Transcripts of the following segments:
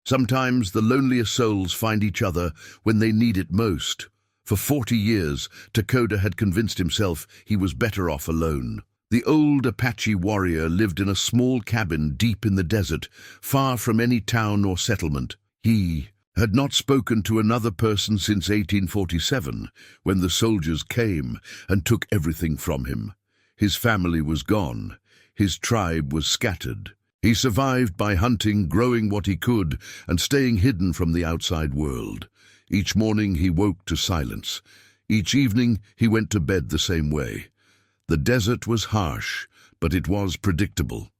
Sometimes the loneliest souls find each other when they need it most. For 40 years, Takoda had convinced himself he was better off alone. The old Apache warrior lived in a small cabin deep in the desert, far from any town or settlement. He had not spoken to another person since 1847, when the soldiers came and took everything from him. His family was gone. His tribe was scattered. He survived by hunting, growing what he could, and staying hidden from the outside world. Each morning he woke to silence. Each evening he went to bed the same way. The desert was harsh, but it was predictable.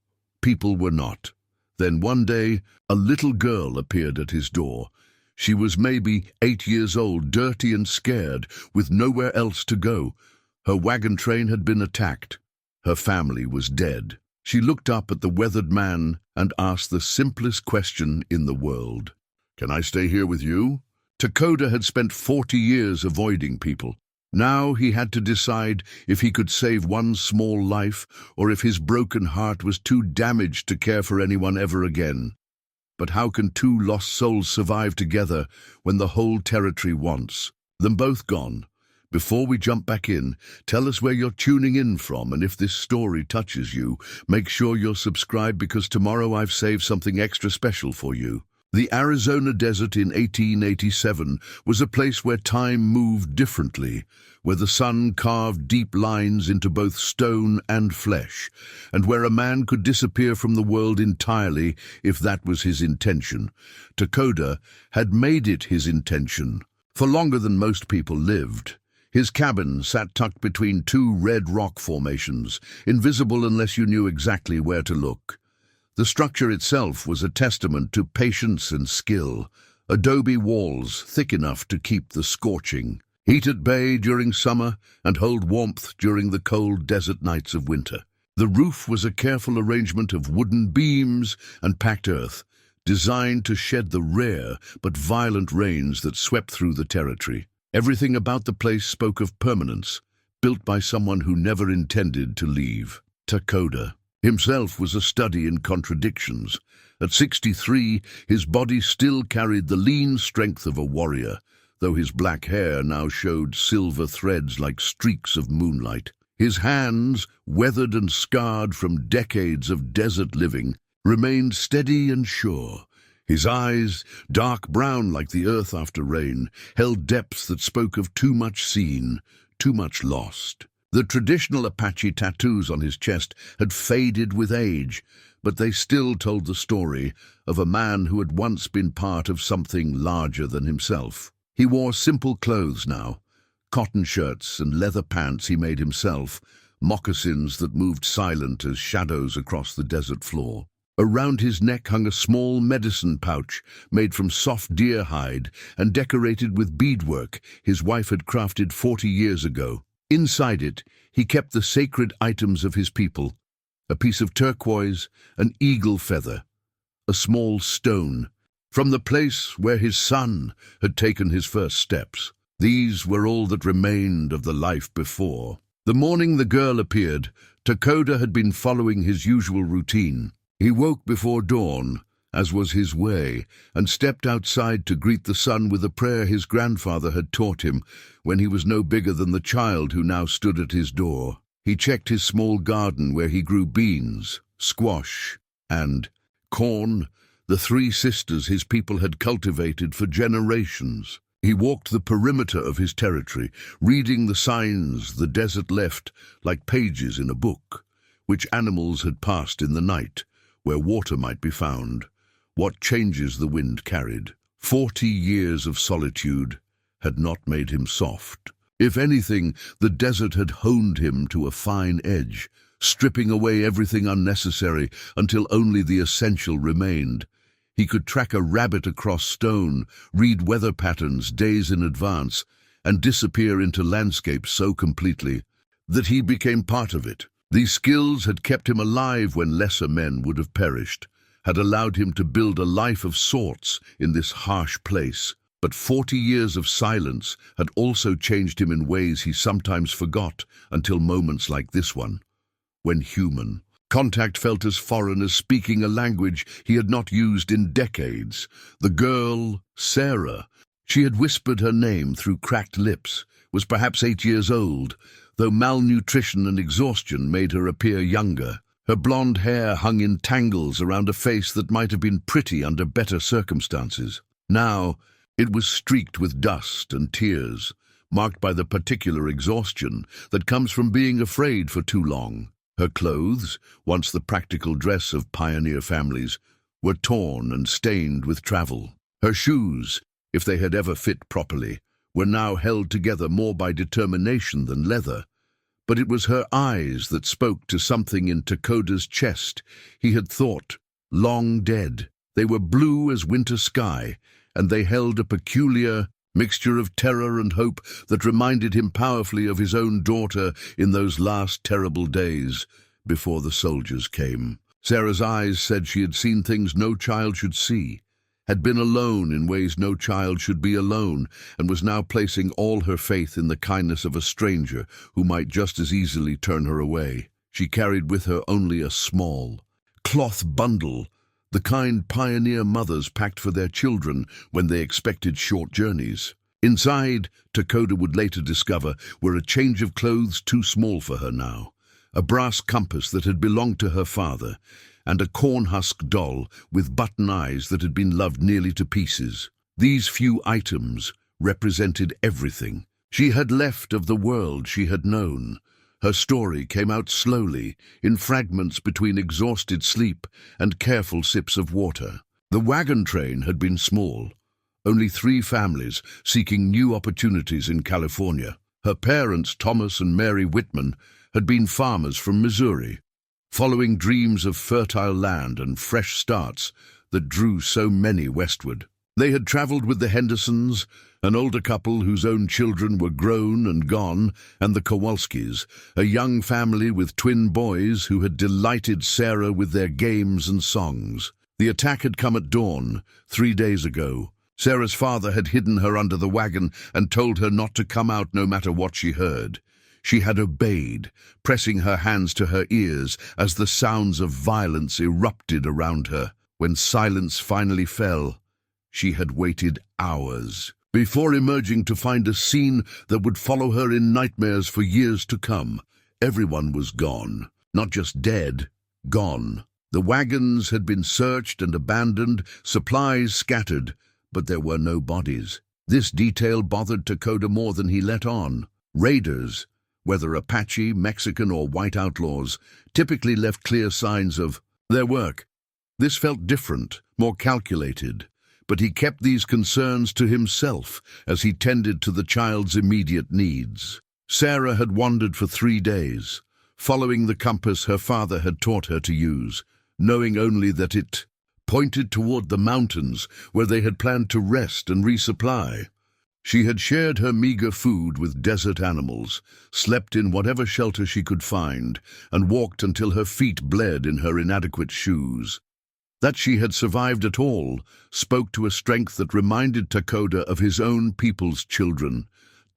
People were not. Then one day, a little girl appeared at his door. She was maybe 8 years old, dirty and scared, with nowhere else to go. Her wagon train had been attacked. Her family was dead. She looked up at the weathered man and asked the simplest question in the world. "Can I stay here with you?" Takoda had spent 40 years avoiding people. Now he had to decide if he could save one small life or if his broken heart was too damaged to care for anyone ever again. But how can two lost souls survive together when the whole territory wants them both gone? Before we jump back in, tell us where you're tuning in from, and if this story touches you, make sure you're subscribed because tomorrow I've saved something extra special for you. The Arizona desert in 1887 was a place where time moved differently, where the sun carved deep lines into both stone and flesh, and where a man could disappear from the world entirely if that was his intention. Takoda had made it his intention. For longer than most people lived. His cabin sat tucked between two red rock formations, invisible unless you knew exactly where to look. The structure itself was a testament to patience and skill. Adobe walls thick enough to keep the scorching heat at bay during summer and hold warmth during the cold desert nights of winter. The roof was a careful arrangement of wooden beams and packed earth, designed to shed the rare but violent rains that swept through the territory. Everything about the place spoke of permanence, built by someone who never intended to leave. Takoda himself was a study in contradictions. At 63, his body still carried the lean strength of a warrior, though his black hair now showed silver threads like streaks of moonlight. His hands, weathered and scarred from decades of desert living, remained steady and sure. His eyes, dark brown like the earth after rain, held depths that spoke of too much seen, too much lost. The traditional Apache tattoos on his chest had faded with age, but they still told the story of a man who had once been part of something larger than himself. He wore simple clothes now, cotton shirts and leather pants he made himself, moccasins that moved silent as shadows across the desert floor. Around his neck hung a small medicine pouch made from soft deer hide and decorated with beadwork his wife had crafted 40 years ago. Inside it, he kept the sacred items of his people, a piece of turquoise, an eagle feather, a small stone, from the place where his son had taken his first steps. These were all that remained of the life before. The morning the girl appeared, Takoda had been following his usual routine. He woke before dawn, as was his way, and stepped outside to greet the sun with a prayer his grandfather had taught him when he was no bigger than the child who now stood at his door. He checked his small garden where he grew beans, squash, and corn, the three sisters his people had cultivated for generations. He walked the perimeter of his territory, reading the signs the desert left like pages in a book, which animals had passed in the night, where water might be found, what changes the wind carried. 40 years of solitude had not made him soft. If anything, the desert had honed him to a fine edge, stripping away everything unnecessary until only the essential remained. He could track a rabbit across stone, read weather patterns days in advance, and disappear into landscapes so completely that he became part of it. These skills had kept him alive when lesser men would have perished, had allowed him to build a life of sorts in this harsh place. But 40 years of silence had also changed him in ways he sometimes forgot until moments like this one, when human. Contact felt as foreign as speaking a language he had not used in decades. The girl, Sarah, she had whispered her name through cracked lips, was perhaps 8 years old, though malnutrition and exhaustion made her appear younger. Her blonde hair hung in tangles around a face that might have been pretty under better circumstances. Now, it was streaked with dust and tears, marked by the particular exhaustion that comes from being afraid for too long. Her clothes, once the practical dress of pioneer families, were torn and stained with travel. Her shoes, if they had ever fit properly, were now held together more by determination than leather. But it was her eyes that spoke to something in Takoda's chest he had thought long dead. They were blue as winter sky, and they held a peculiar mixture of terror and hope that reminded him powerfully of his own daughter in those last terrible days before the soldiers came. Sarah's eyes said she had seen things no child should see, had been alone in ways no child should be alone, and was now placing all her faith in the kindness of a stranger who might just as easily turn her away. She carried with her only a small cloth bundle, the kind pioneer mothers packed for their children when they expected short journeys. Inside, Takoda would later discover, were a change of clothes too small for her now, a brass compass that had belonged to her father, and a corn-husk doll with button eyes that had been loved nearly to pieces. These few items represented everything she had left of the world she had known. Her story came out slowly, in fragments between exhausted sleep and careful sips of water. The wagon train had been small, only 3 families seeking new opportunities in California. Her parents, Thomas and Mary Whitman, had been farmers from Missouri, following dreams of fertile land and fresh starts that drew so many westward. They had traveled with the Hendersons, an older couple whose own children were grown and gone, and the Kowalskis, a young family with twin boys who had delighted Sarah with their games and songs. The attack had come at dawn, 3 days ago. Sarah's father had hidden her under the wagon and told her not to come out no matter what she heard. She had obeyed, pressing her hands to her ears as the sounds of violence erupted around her. When silence finally fell, she had waited hours before emerging to find a scene that would follow her in nightmares for years to come. Everyone was gone, not just dead, gone. The wagons had been searched and abandoned, supplies scattered, but there were no bodies. This detail bothered Takoda more than he let on. Raiders, whether Apache, Mexican or white outlaws, typically left clear signs of their work. This felt different, more calculated, but he kept these concerns to himself as he tended to the child's immediate needs. Sarah had wandered for 3 days, following the compass her father had taught her to use, knowing only that it pointed toward the mountains where they had planned to rest and resupply. She had shared her meager food with desert animals, slept in whatever shelter she could find, and walked until her feet bled in her inadequate shoes. That she had survived at all spoke to a strength that reminded Takoda of his own people's children,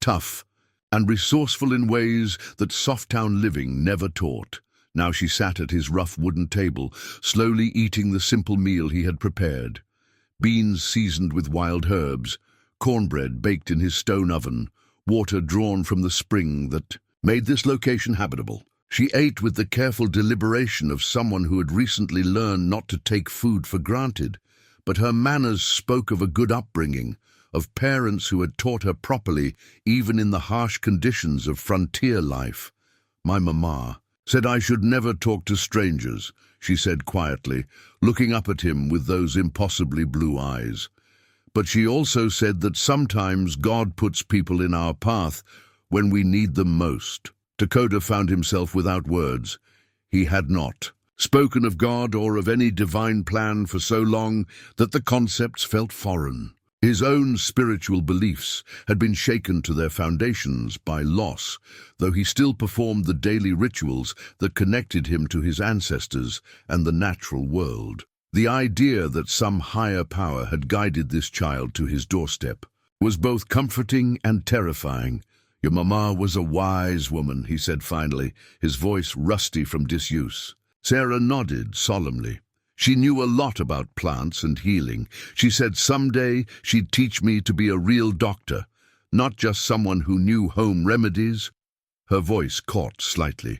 tough and resourceful in ways that soft-town living never taught. Now she sat at his rough wooden table, slowly eating the simple meal he had prepared. Beans seasoned with wild herbs, cornbread baked in his stone oven, water drawn from the spring that made this location habitable. She ate with the careful deliberation of someone who had recently learned not to take food for granted, but her manners spoke of a good upbringing, of parents who had taught her properly even in the harsh conditions of frontier life. "My mama said I should never talk to strangers," she said quietly, looking up at him with those impossibly blue eyes. "But she also said that sometimes God puts people in our path when we need them most." Takoda found himself without words. He had not spoken of God or of any divine plan for so long that the concepts felt foreign. His own spiritual beliefs had been shaken to their foundations by loss, though he still performed the daily rituals that connected him to his ancestors and the natural world. The idea that some higher power had guided this child to his doorstep was both comforting and terrifying. "Your mama was a wise woman," he said finally, his voice rusty from disuse. Sarah nodded solemnly. She knew a lot about plants and healing. She said someday she'd teach me to be a real doctor, not just someone who knew home remedies. Her voice caught slightly.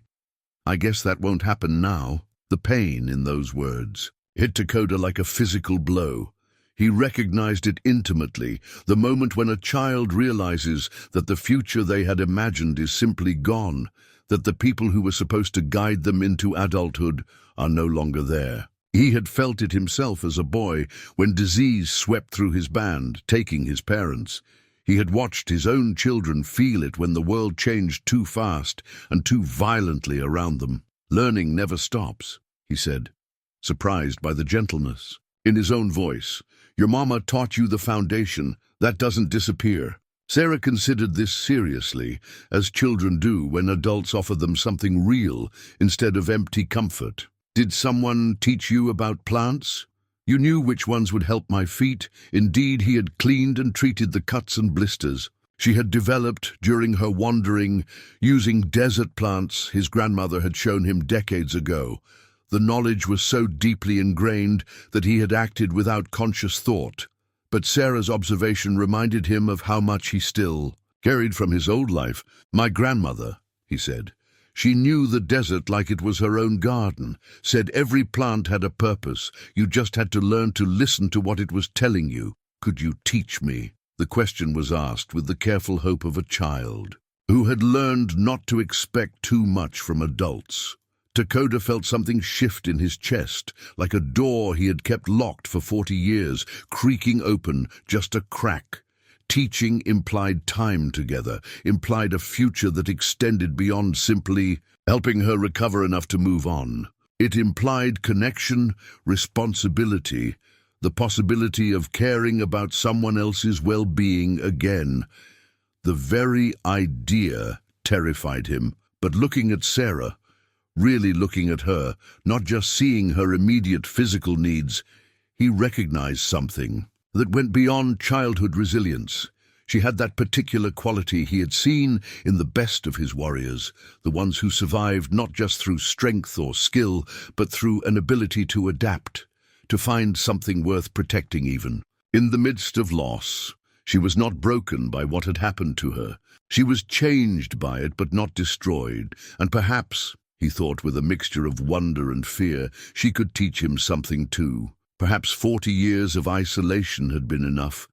I guess that won't happen now. The pain in those words hit Takoda like a physical blow. He recognized it intimately, the moment when a child realizes that the future they had imagined is simply gone, that the people who were supposed to guide them into adulthood are no longer there. He had felt it himself as a boy when disease swept through his band, taking his parents. He had watched his own children feel it when the world changed too fast and too violently around them. Learning never stops, he said, surprised by the gentleness. In his own voice, your mama taught you the foundation. That doesn't disappear. Sarah considered this seriously, as children do when adults offer them something real instead of empty comfort. Did someone teach you about plants? You knew which ones would help my feet. Indeed, he had cleaned and treated the cuts and blisters she had developed during her wandering, using desert plants his grandmother had shown him decades ago. The knowledge was so deeply ingrained that he had acted without conscious thought. But Sarah's observation reminded him of how much he still carried from his old life. My grandmother, he said. She knew the desert like it was her own garden, said every plant had a purpose. You just had to learn to listen to what it was telling you. Could you teach me? The question was asked with the careful hope of a child who had learned not to expect too much from adults. Takoda felt something shift in his chest, like a door he had kept locked for 40 years, creaking open, just a crack. Teaching implied time together, implied a future that extended beyond simply helping her recover enough to move on. It implied connection, responsibility, the possibility of caring about someone else's well-being again. The very idea terrified him, but looking at Sarah, really looking at her, not just seeing her immediate physical needs, he recognized something that went beyond childhood resilience. She had that particular quality he had seen in the best of his warriors, the ones who survived not just through strength or skill, but through an ability to adapt, to find something worth protecting even. In the midst of loss, she was not broken by what had happened to her. She was changed by it, but not destroyed, and perhaps, he thought with a mixture of wonder and fear, she could teach him something too. Perhaps 40 years of isolation had been enough.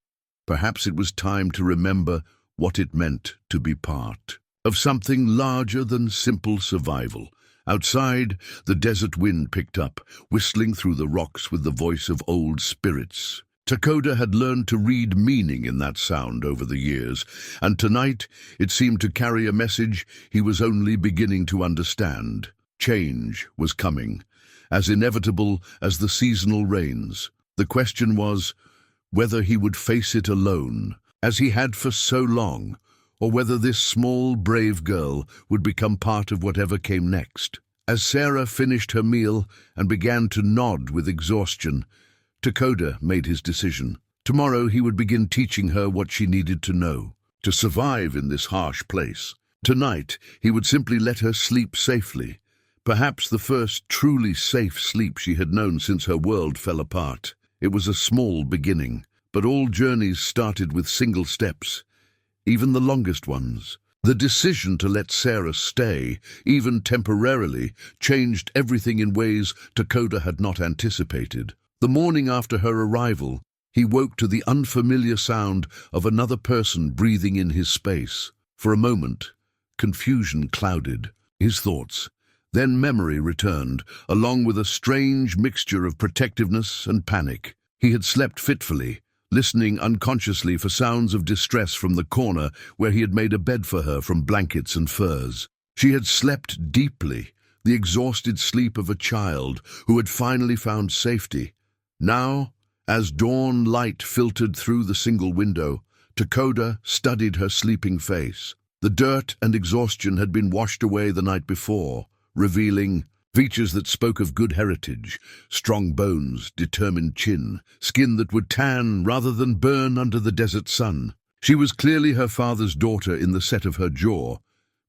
Perhaps it was time to remember what it meant to be part of something larger than simple survival. Outside, the desert wind picked up, whistling through the rocks with the voice of old spirits. Takoda had learned to read meaning in that sound over the years, and tonight it seemed to carry a message he was only beginning to understand. Change was coming, as inevitable as the seasonal rains. The question was whether he would face it alone, as he had for so long, or whether this small, brave girl would become part of whatever came next. As Sarah finished her meal and began to nod with exhaustion, Takoda made his decision. Tomorrow he would begin teaching her what she needed to know, to survive in this harsh place. Tonight he would simply let her sleep safely, perhaps the first truly safe sleep she had known since her world fell apart. It was a small beginning, but all journeys started with single steps, even the longest ones. The decision to let Sarah stay, even temporarily, changed everything in ways Takoda had not anticipated. The morning after her arrival, he woke to the unfamiliar sound of another person breathing in his space. For a moment, confusion clouded his thoughts. Then memory returned, along with a strange mixture of protectiveness and panic. He had slept fitfully, listening unconsciously for sounds of distress from the corner where he had made a bed for her from blankets and furs. She had slept deeply, the exhausted sleep of a child who had finally found safety. Now, as dawn light filtered through the single window, Takoda studied her sleeping face. The dirt and exhaustion had been washed away the night before, revealing features that spoke of good heritage, strong bones, determined chin, skin that would tan rather than burn under the desert sun. She was clearly her father's daughter in the set of her jaw,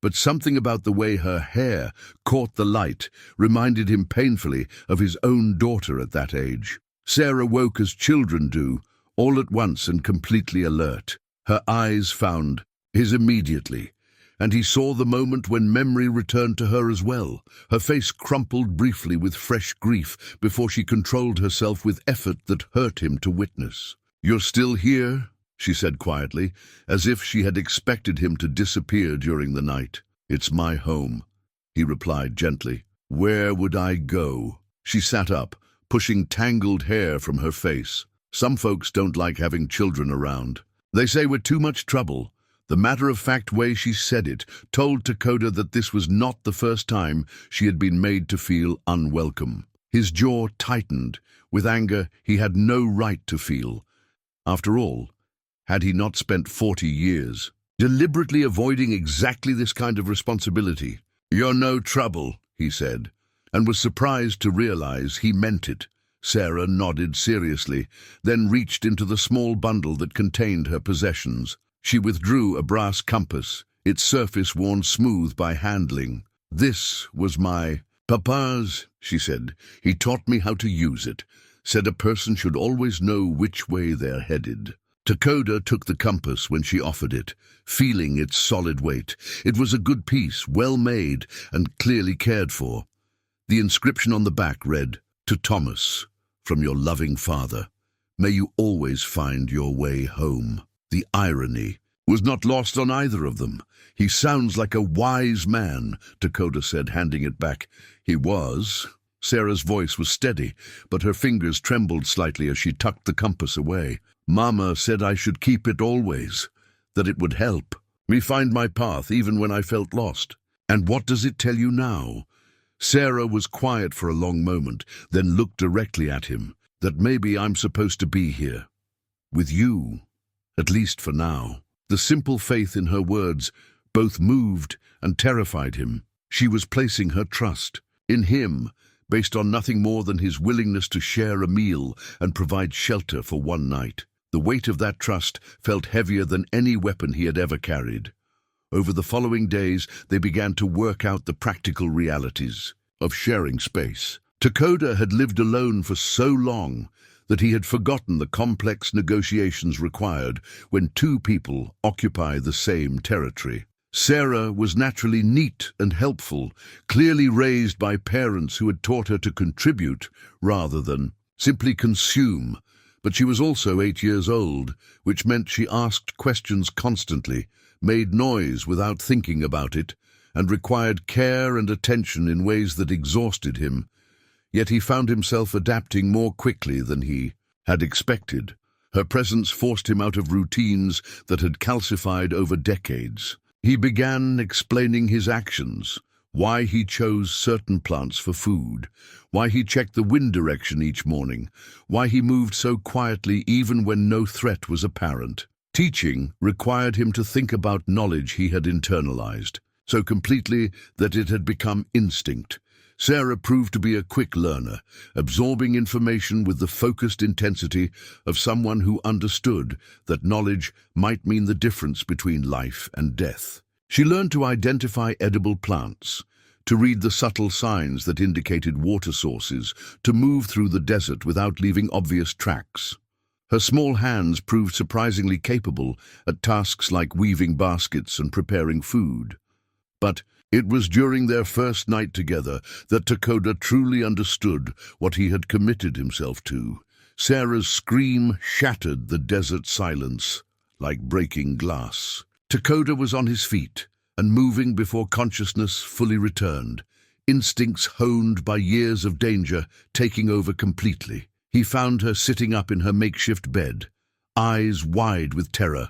but something about the way her hair caught the light reminded him painfully of his own daughter at that age. Sarah woke as children do, all at once and completely alert. Her eyes found his immediately, and he saw the moment when memory returned to her as well. Her face crumpled briefly with fresh grief before she controlled herself with effort that hurt him to witness. "You're still here?" she said quietly, as if she had expected him to disappear during the night. "It's my home," he replied gently. "Where would I go?" She sat up, pushing tangled hair from her face. "Some folks don't like having children around. They say we're too much trouble." The matter-of-fact way she said it told Takoda that this was not the first time she had been made to feel unwelcome. His jaw tightened. With anger he had no right to feel. After all, had he not spent 40 years deliberately avoiding exactly this kind of responsibility? "You're no trouble," he said, and was surprised to realize he meant it. Sarah nodded seriously, then reached into the small bundle that contained her possessions. She withdrew a brass compass, its surface worn smooth by handling. "This was my papa's," she said. "He taught me how to use it. Said a person should always know which way they're headed." Takoda took the compass when she offered it, feeling its solid weight. It was a good piece, well made, and clearly cared for. The inscription on the back read, "To Thomas, from your loving father. May you always find your way home." The irony was not lost on either of them. "He sounds like a wise man," Takoda said, handing it back. "He was." Sarah's voice was steady, but her fingers trembled slightly as she tucked the compass away. "Mama said I should keep it always, that it would help me find my path even when I felt lost." "And what does it tell you now?" Sarah was quiet for a long moment, then looked directly at him. "That maybe I'm supposed to be here. With you. At least for now." The simple faith in her words both moved and terrified him. She was placing her trust in him, based on nothing more than his willingness to share a meal and provide shelter for one night. The weight of that trust felt heavier than any weapon he had ever carried. Over the following days, they began to work out the practical realities of sharing space. Takoda had lived alone for so long that he had forgotten the complex negotiations required when two people occupy the same territory. Sarah was naturally neat and helpful, clearly raised by parents who had taught her to contribute rather than simply consume. But she was also 8 years old, which meant she asked questions constantly, made noise without thinking about it, and required care and attention in ways that exhausted him. Yet he found himself adapting more quickly than he had expected. Her presence forced him out of routines that had calcified over decades. He began explaining his actions, why he chose certain plants for food, why he checked the wind direction each morning, why he moved so quietly even when no threat was apparent. Teaching required him to think about knowledge he had internalized, so completely that it had become instinct. Sarah proved to be a quick learner, absorbing information with the focused intensity of someone who understood that knowledge might mean the difference between life and death. She learned to identify edible plants, to read the subtle signs that indicated water sources, to move through the desert without leaving obvious tracks. Her small hands proved surprisingly capable at tasks like weaving baskets and preparing food. But it was during their first night together that Takoda truly understood what he had committed himself to. Sarah's scream shattered the desert silence like breaking glass. Takoda was on his feet and moving before consciousness fully returned, instincts honed by years of danger taking over completely. He found her sitting up in her makeshift bed, eyes wide with terror,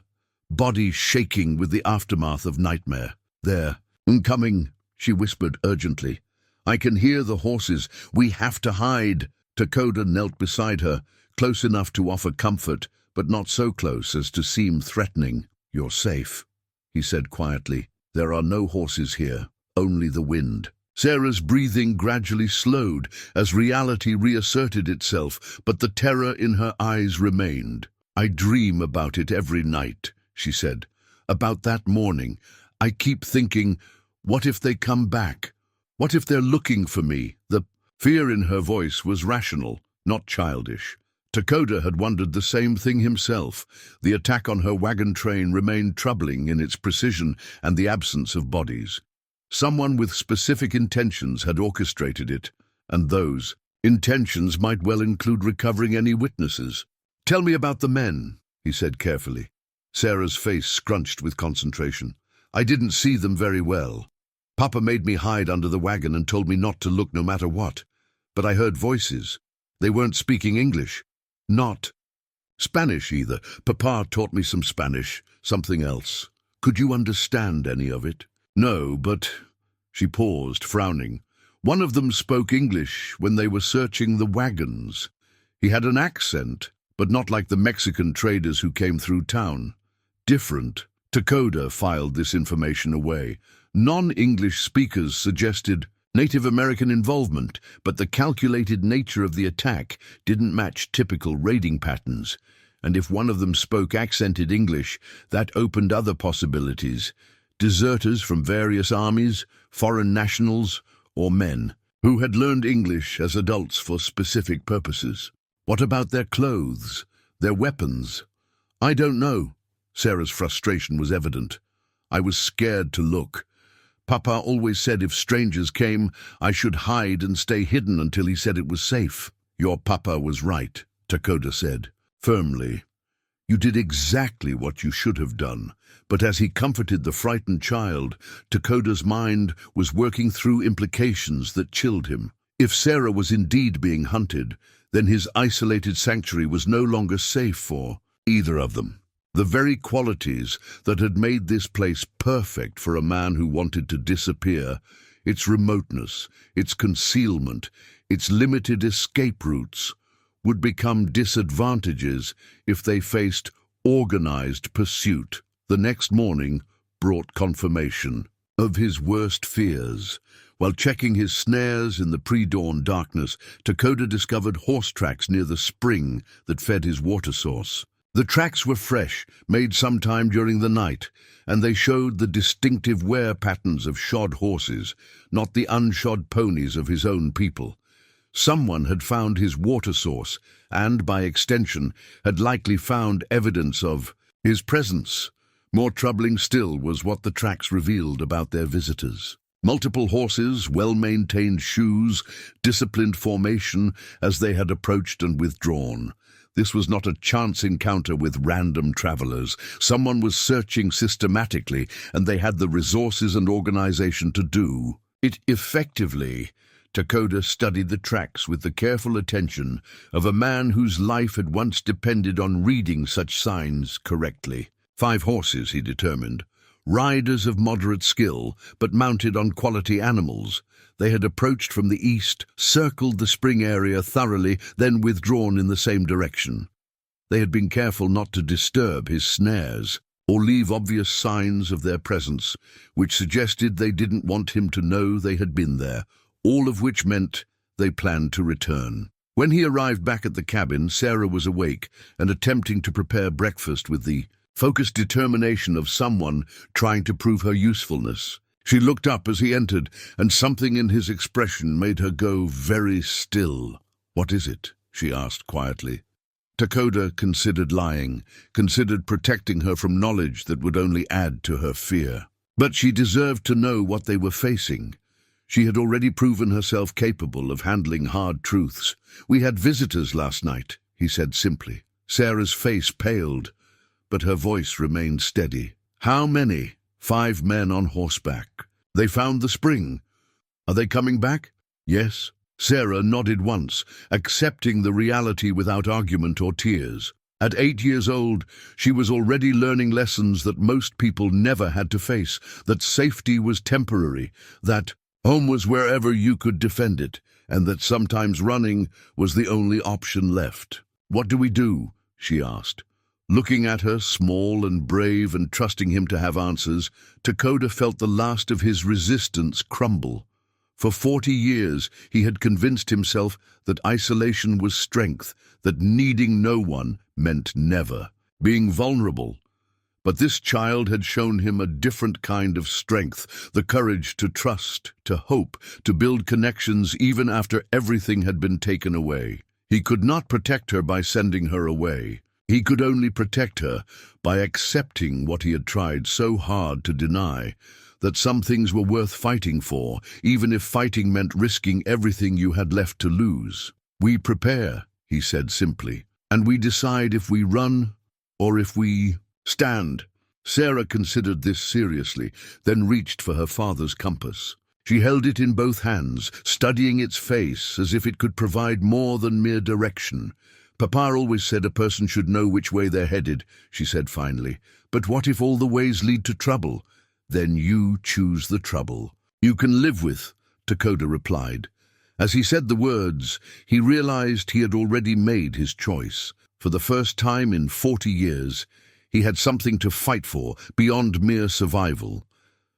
body shaking with the aftermath of nightmare. "There. Coming," she whispered urgently. "I can hear the horses. We have to hide." Takoda knelt beside her, close enough to offer comfort, but not so close as to seem threatening. "You're safe," he said quietly. "There are no horses here, only the wind." Sarah's breathing gradually slowed as reality reasserted itself, but the terror in her eyes remained. "I dream about it every night," she said. "About that morning. I keep thinking, What if they come back? What if they're looking for me? The fear in her voice was rational, not childish. Takoda had wondered the same thing himself. The attack on her wagon train remained troubling in its precision and the absence of bodies. Someone with specific intentions had orchestrated it, and those intentions might well include recovering any witnesses. "Tell me about the men," he said carefully. Sarah's face scrunched with concentration. "I didn't see them very well. Papa made me hide under the wagon and told me not to look no matter what. But I heard voices. They weren't speaking English. Not Spanish either. Papa taught me some Spanish, something else. Could you understand any of it?" "No, but—" She paused, frowning. "One of them spoke English when they were searching the wagons. He had an accent, but not like the Mexican traders who came through town. Different." Takoda filed this information away. Non-English speakers suggested Native American involvement, but the calculated nature of the attack didn't match typical raiding patterns. And if one of them spoke accented English, that opened other possibilities. Deserters from various armies, foreign nationals, or men who had learned English as adults for specific purposes. What about their clothes, their weapons? "I don't know." Sarah's frustration was evident. "I was scared to look. Papa always said if strangers came, I should hide and stay hidden until he said it was safe." "Your papa was right," Takoda said, firmly. "You did exactly what you should have done." But as he comforted the frightened child, Takoda's mind was working through implications that chilled him. If Sarah was indeed being hunted, then his isolated sanctuary was no longer safe for either of them. The very qualities that had made this place perfect for a man who wanted to disappear, its remoteness, its concealment, its limited escape routes, would become disadvantages if they faced organized pursuit. The next morning brought confirmation of his worst fears. While checking his snares in the pre-dawn darkness, Takoda discovered horse tracks near the spring that fed his water source. The tracks were fresh, made sometime during the night, and they showed the distinctive wear patterns of shod horses, not the unshod ponies of his own people. Someone had found his water source, and, by extension, had likely found evidence of his presence. More troubling still was what the tracks revealed about their visitors. Multiple horses, well-maintained shoes, disciplined formation as they had approached and withdrawn. This was not a chance encounter with random travelers. Someone was searching systematically, and they had the resources and organization to do it effectively. Takoda studied the tracks with the careful attention of a man whose life had once depended on reading such signs correctly. 5 horses, he determined. Riders of moderate skill, but mounted on quality animals. They had approached from the east, circled the spring area thoroughly, then withdrawn in the same direction. They had been careful not to disturb his snares, or leave obvious signs of their presence, which suggested they didn't want him to know they had been there, all of which meant they planned to return. When he arrived back at the cabin, Sarah was awake and attempting to prepare breakfast with the focused determination of someone trying to prove her usefulness. She looked up as he entered, and something in his expression made her go very still. "What is it?" she asked quietly. Takoda considered lying, considered protecting her from knowledge that would only add to her fear. But she deserved to know what they were facing. She had already proven herself capable of handling hard truths. "We had visitors last night," he said simply. Sarah's face paled, but her voice remained steady. "How many?" 5 men on horseback. "They found the spring. Are they coming back?" "Yes." Sarah nodded once, accepting the reality without argument or tears. At 8 years old, she was already learning lessons that most people never had to face, that safety was temporary, that home was wherever you could defend it, and that sometimes running was the only option left. "What do we do?" she asked. Looking at her, small and brave and trusting him to have answers, Takoda felt the last of his resistance crumble. For 40 years, he had convinced himself that isolation was strength, that needing no one meant never being vulnerable. But this child had shown him a different kind of strength, the courage to trust, to hope, to build connections even after everything had been taken away. He could not protect her by sending her away. He could only protect her by accepting what he had tried so hard to deny, that some things were worth fighting for, even if fighting meant risking everything you had left to lose. "We prepare," he said simply, "and we decide if we run or if we stand." Sarah considered this seriously, then reached for her father's compass. She held it in both hands, studying its face as if it could provide more than mere direction. "Papa always said a person should know which way they're headed," she said finally. "But what if all the ways lead to trouble?" "Then you choose the trouble you can live with," Takoda replied. As he said the words, he realized he had already made his choice. For the first time in 40 years, he had something to fight for beyond mere survival.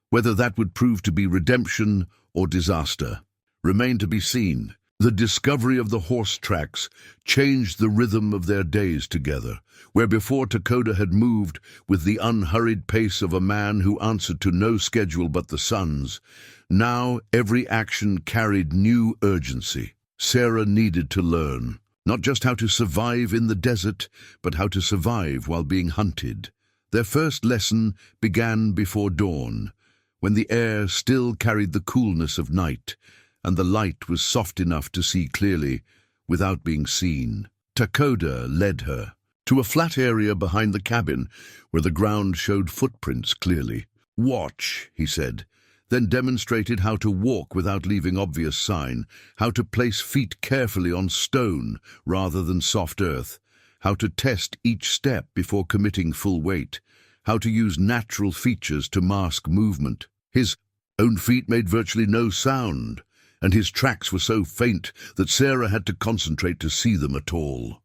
Whether that would prove to be redemption or disaster remained to be seen. The discovery of the horse tracks changed the rhythm of their days together. Where before Takoda had moved with the unhurried pace of a man who answered to no schedule but the sun's, now every action carried new urgency. Sarah needed to learn, not just how to survive in the desert, but how to survive while being hunted. Their first lesson began before dawn, when the air still carried the coolness of night, and the light was soft enough to see clearly without being seen. Takoda led her to a flat area behind the cabin where the ground showed footprints clearly. "Watch," he said, then demonstrated how to walk without leaving obvious sign, how to place feet carefully on stone rather than soft earth, how to test each step before committing full weight, how to use natural features to mask movement. His own feet made virtually no sound, and his tracks were so faint that Sarah had to concentrate to see them at all.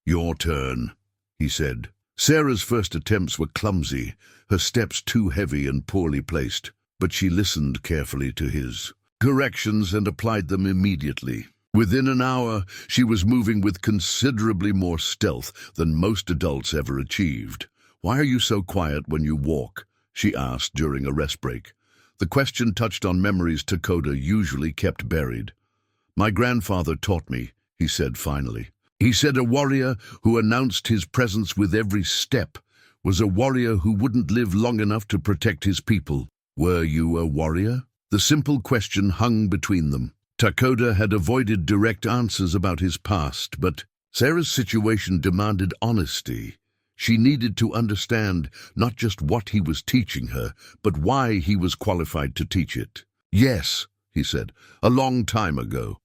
"Your turn," he said. Sarah's first attempts were clumsy, her steps too heavy and poorly placed, but she listened carefully to his corrections and applied them immediately. Within an hour, she was moving with considerably more stealth than most adults ever achieved. "Why are you so quiet when you walk?" she asked during a rest break. The question touched on memories Takoda usually kept buried. "My grandfather taught me," he said finally. "He said a warrior who announced his presence with every step was a warrior who wouldn't live long enough to protect his people." "Were you a warrior?" The simple question hung between them. Takoda had avoided direct answers about his past, but Sarah's situation demanded honesty. She needed to understand not just what he was teaching her, but why he was qualified to teach it. "Yes," he said, "a long time ago."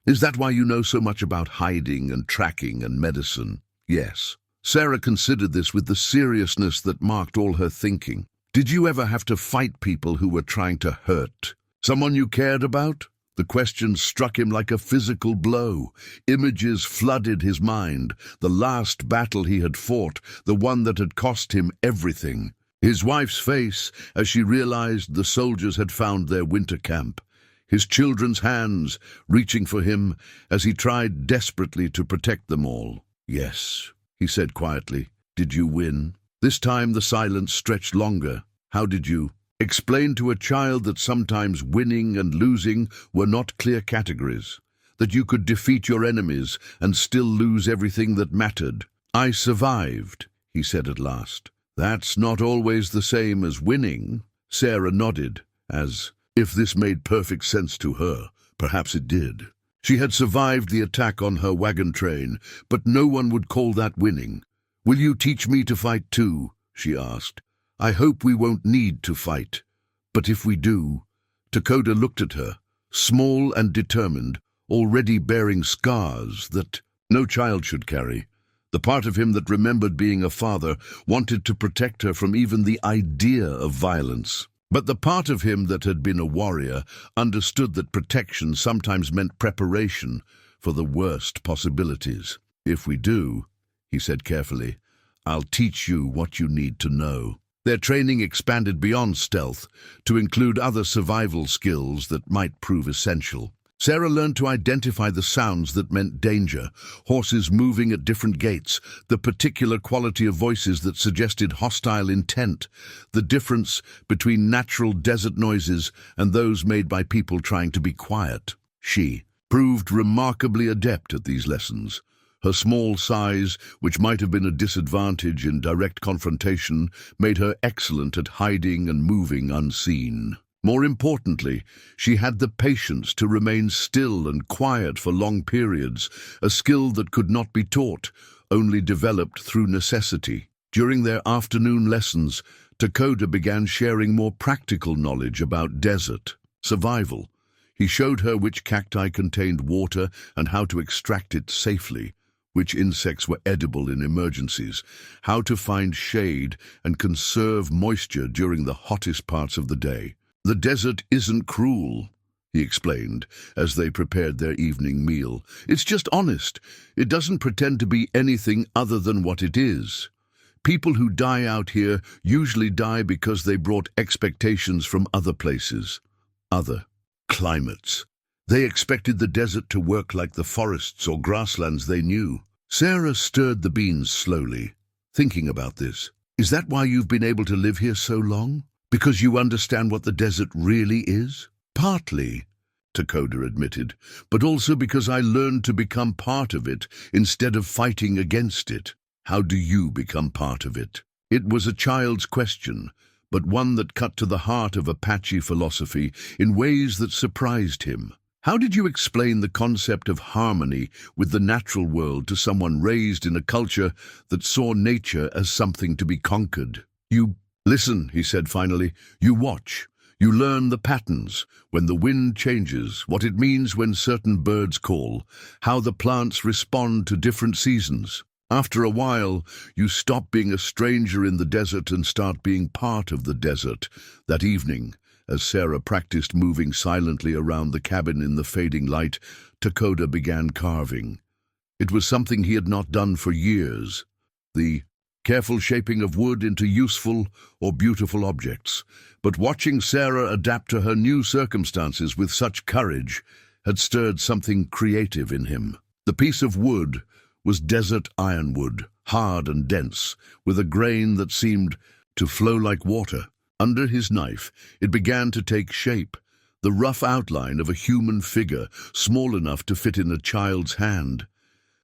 "Is that why you know so much about hiding and tracking and medicine?" "Yes." Sarah considered this with the seriousness that marked all her thinking. "Did you ever have to fight people who were trying to hurt someone you cared about?" The question struck him like a physical blow. Images flooded his mind, the last battle he had fought, the one that had cost him everything. His wife's face as she realized the soldiers had found their winter camp. His children's hands reaching for him as he tried desperately to protect them all. "Yes," he said quietly. "Did you win?" This time the silence stretched longer. "How did you?" Explain to a child that sometimes winning and losing were not clear categories, that you could defeat your enemies and still lose everything that mattered. "I survived," he said at last. "That's not always the same as winning." Sarah nodded, as if this made perfect sense to her. Perhaps it did. She had survived the attack on her wagon train, but no one would call that winning. "Will you teach me to fight too?" she asked. "I hope we won't need to fight. But if we do..." Takoda looked at her, small and determined, already bearing scars that no child should carry. The part of him that remembered being a father wanted to protect her from even the idea of violence. But the part of him that had been a warrior understood that protection sometimes meant preparation for the worst possibilities. "If we do," he said carefully, "I'll teach you what you need to know." Their training expanded beyond stealth to include other survival skills that might prove essential. Sarah learned to identify the sounds that meant danger, horses moving at different gaits, the particular quality of voices that suggested hostile intent, the difference between natural desert noises and those made by people trying to be quiet. She proved remarkably adept at these lessons. Her small size, which might have been a disadvantage in direct confrontation, made her excellent at hiding and moving unseen. More importantly, she had the patience to remain still and quiet for long periods, a skill that could not be taught, only developed through necessity. During their afternoon lessons, Takoda began sharing more practical knowledge about desert survival. He showed her which cacti contained water and how to extract it safely, which insects were edible in emergencies, how to find shade and conserve moisture during the hottest parts of the day. "The desert isn't cruel," he explained, as they prepared their evening meal. "It's just honest. It doesn't pretend to be anything other than what it is. People who die out here usually die because they brought expectations from other places, other climates. They expected the desert to work like the forests or grasslands they knew." Sarah stirred the beans slowly, thinking about this. "Is that why you've been able to live here so long? Because you understand what the desert really is?" "Partly," Takoda admitted, "but also because I learned to become part of it instead of fighting against it." "How do you become part of it?" It was a child's question, but one that cut to the heart of Apache philosophy in ways that surprised him. "How did you explain the concept of harmony with the natural world to someone raised in a culture that saw nature as something to be conquered?" "You listen," he said finally. "You watch. You learn the patterns, when the wind changes, what it means when certain birds call, how the plants respond to different seasons. After a while, you stop being a stranger in the desert and start being part of the desert." That evening, as Sarah practiced moving silently around the cabin in the fading light, Takoda began carving. It was something he had not done for years. The careful shaping of wood into useful or beautiful objects. But watching Sarah adapt to her new circumstances with such courage had stirred something creative in him. The piece of wood was desert ironwood, hard and dense, with a grain that seemed to flow like water. Under his knife, it began to take shape, the rough outline of a human figure, small enough to fit in a child's hand.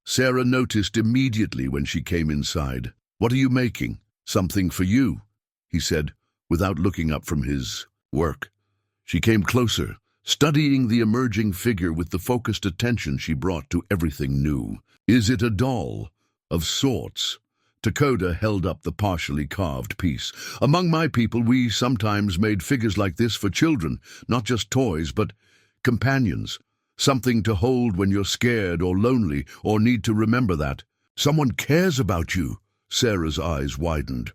Sarah noticed immediately when she came inside. "What are you making?" "Something for you," he said, without looking up from his work. She came closer, studying the emerging figure with the focused attention she brought to everything new. "Is it a doll?" "Of sorts." Takoda held up the partially carved piece. "Among my people, we sometimes made figures like this for children, not just toys, but companions. Something to hold when you're scared or lonely or need to remember that. Someone cares about you." Sarah's eyes widened.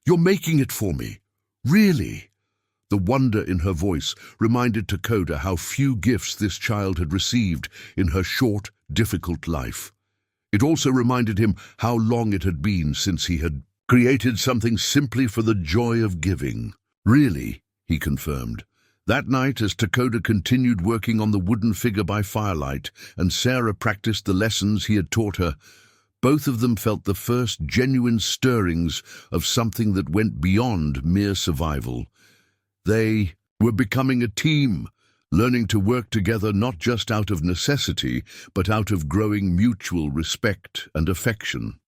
"You're making it for me? Really?" The wonder in her voice reminded Takoda how few gifts this child had received in her short, difficult life. It also reminded him how long it had been since he had created something simply for the joy of giving. "Really?" he confirmed. That night, as Takoda continued working on the wooden figure by firelight, and Sarah practiced the lessons he had taught her, both of them felt the first genuine stirrings of something that went beyond mere survival. They were becoming a team, learning to work together not just out of necessity, but out of growing mutual respect and affection.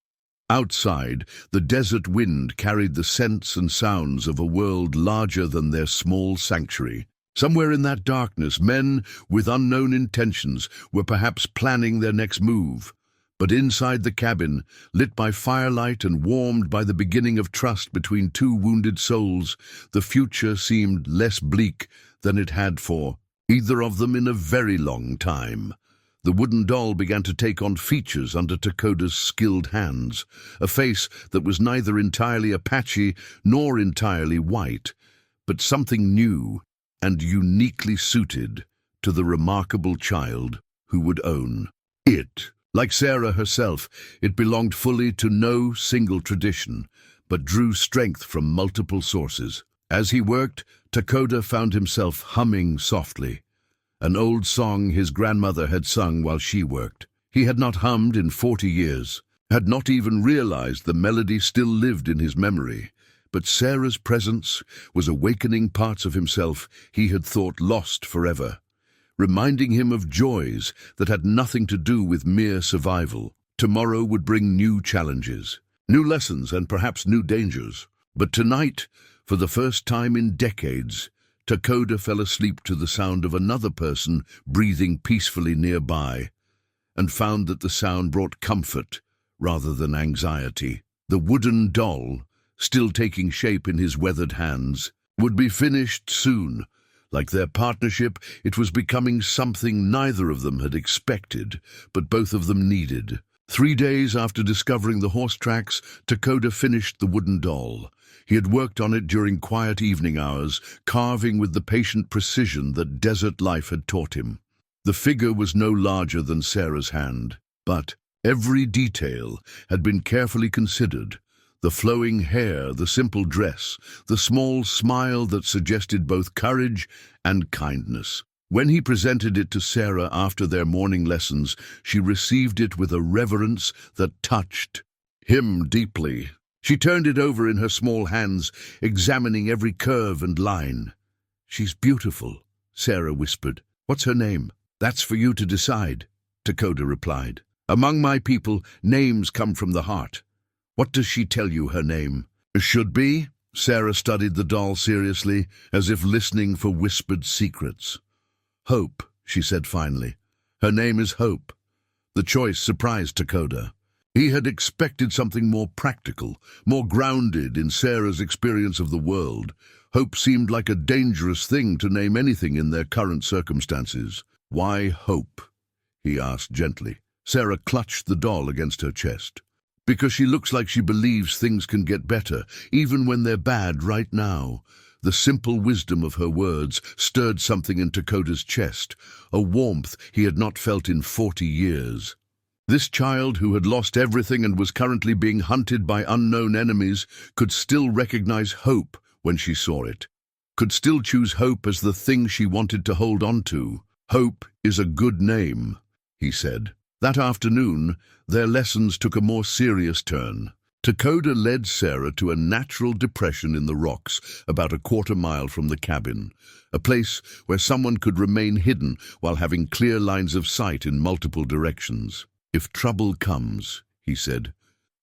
Outside, the desert wind carried the scents and sounds of a world larger than their small sanctuary. Somewhere in that darkness, men with unknown intentions were perhaps planning their next move. But inside the cabin, lit by firelight and warmed by the beginning of trust between two wounded souls, the future seemed less bleak than it had for either of them in a very long time. The wooden doll began to take on features under Takoda's skilled hands, a face that was neither entirely Apache nor entirely white, but something new and uniquely suited to the remarkable child who would own it. Like Sarah herself, it belonged fully to no single tradition, but drew strength from multiple sources. As he worked, Takoda found himself humming softly, an old song his grandmother had sung while she worked. He had not hummed in 40 years, had not even realized the melody still lived in his memory. But Sarah's presence was awakening parts of himself he had thought lost forever, reminding him of joys that had nothing to do with mere survival. Tomorrow would bring new challenges, new lessons, and perhaps new dangers. But tonight, for the first time in decades, Takoda fell asleep to the sound of another person breathing peacefully nearby, and found that the sound brought comfort rather than anxiety. The wooden doll, still taking shape in his weathered hands, would be finished soon. Like their partnership, it was becoming something neither of them had expected, but both of them needed. 3 days after discovering the horse tracks, Takoda finished the wooden doll. He had worked on it during quiet evening hours, carving with the patient precision that desert life had taught him. The figure was no larger than Sarah's hand, but every detail had been carefully considered. The flowing hair, the simple dress, the small smile that suggested both courage and kindness. When he presented it to Sarah after their morning lessons, she received it with a reverence that touched him deeply. She turned it over in her small hands, examining every curve and line. "She's beautiful," Sarah whispered. "What's her name?" "That's for you to decide," Takoda replied. "Among my people, names come from the heart. What does she tell you her name should be?" Sarah studied the doll seriously, as if listening for whispered secrets. "Hope," she said finally. "Her name is Hope." The choice surprised Takoda. He had expected something more practical, more grounded in Sarah's experience of the world. Hope seemed like a dangerous thing to name anything in their current circumstances. "Why Hope?" he asked gently. Sarah clutched the doll against her chest. "Because she looks like she believes things can get better, even when they're bad right now." The simple wisdom of her words stirred something in Takoda's chest, a warmth he had not felt in 40 years. This child, who had lost everything and was currently being hunted by unknown enemies, could still recognize hope when she saw it, could still choose hope as the thing she wanted to hold on to. "Hope is a good name," he said. That afternoon, their lessons took a more serious turn. Takoda led Sarah to a natural depression in the rocks about a quarter-mile from the cabin, a place where someone could remain hidden while having clear lines of sight in multiple directions. "If trouble comes," he said,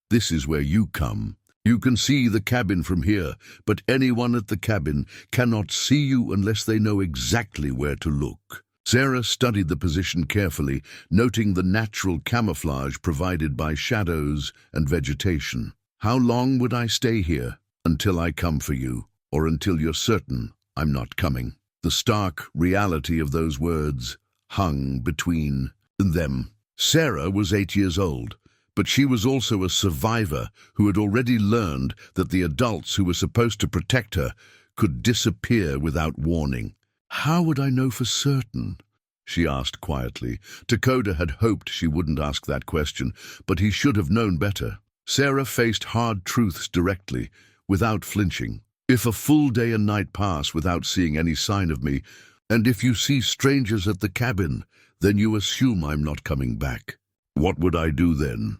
"this is where you come. You can see the cabin from here, but anyone at the cabin cannot see you unless they know exactly where to look." Sarah studied the position carefully, noting the natural camouflage provided by shadows and vegetation. "How long would I stay here? Until I come for you, or until you're certain I'm not coming?" The stark reality of those words hung between them. Sarah was 8 years old, but she was also a survivor who had already learned that the adults who were supposed to protect her could disappear without warning. "How would I know for certain?" she asked quietly. Takoda had hoped she wouldn't ask that question, but he should have known better. Sarah faced hard truths directly, without flinching. "If a full day and night pass without seeing any sign of me, and if you see strangers at the cabin, then you assume I'm not coming back." What would I do then?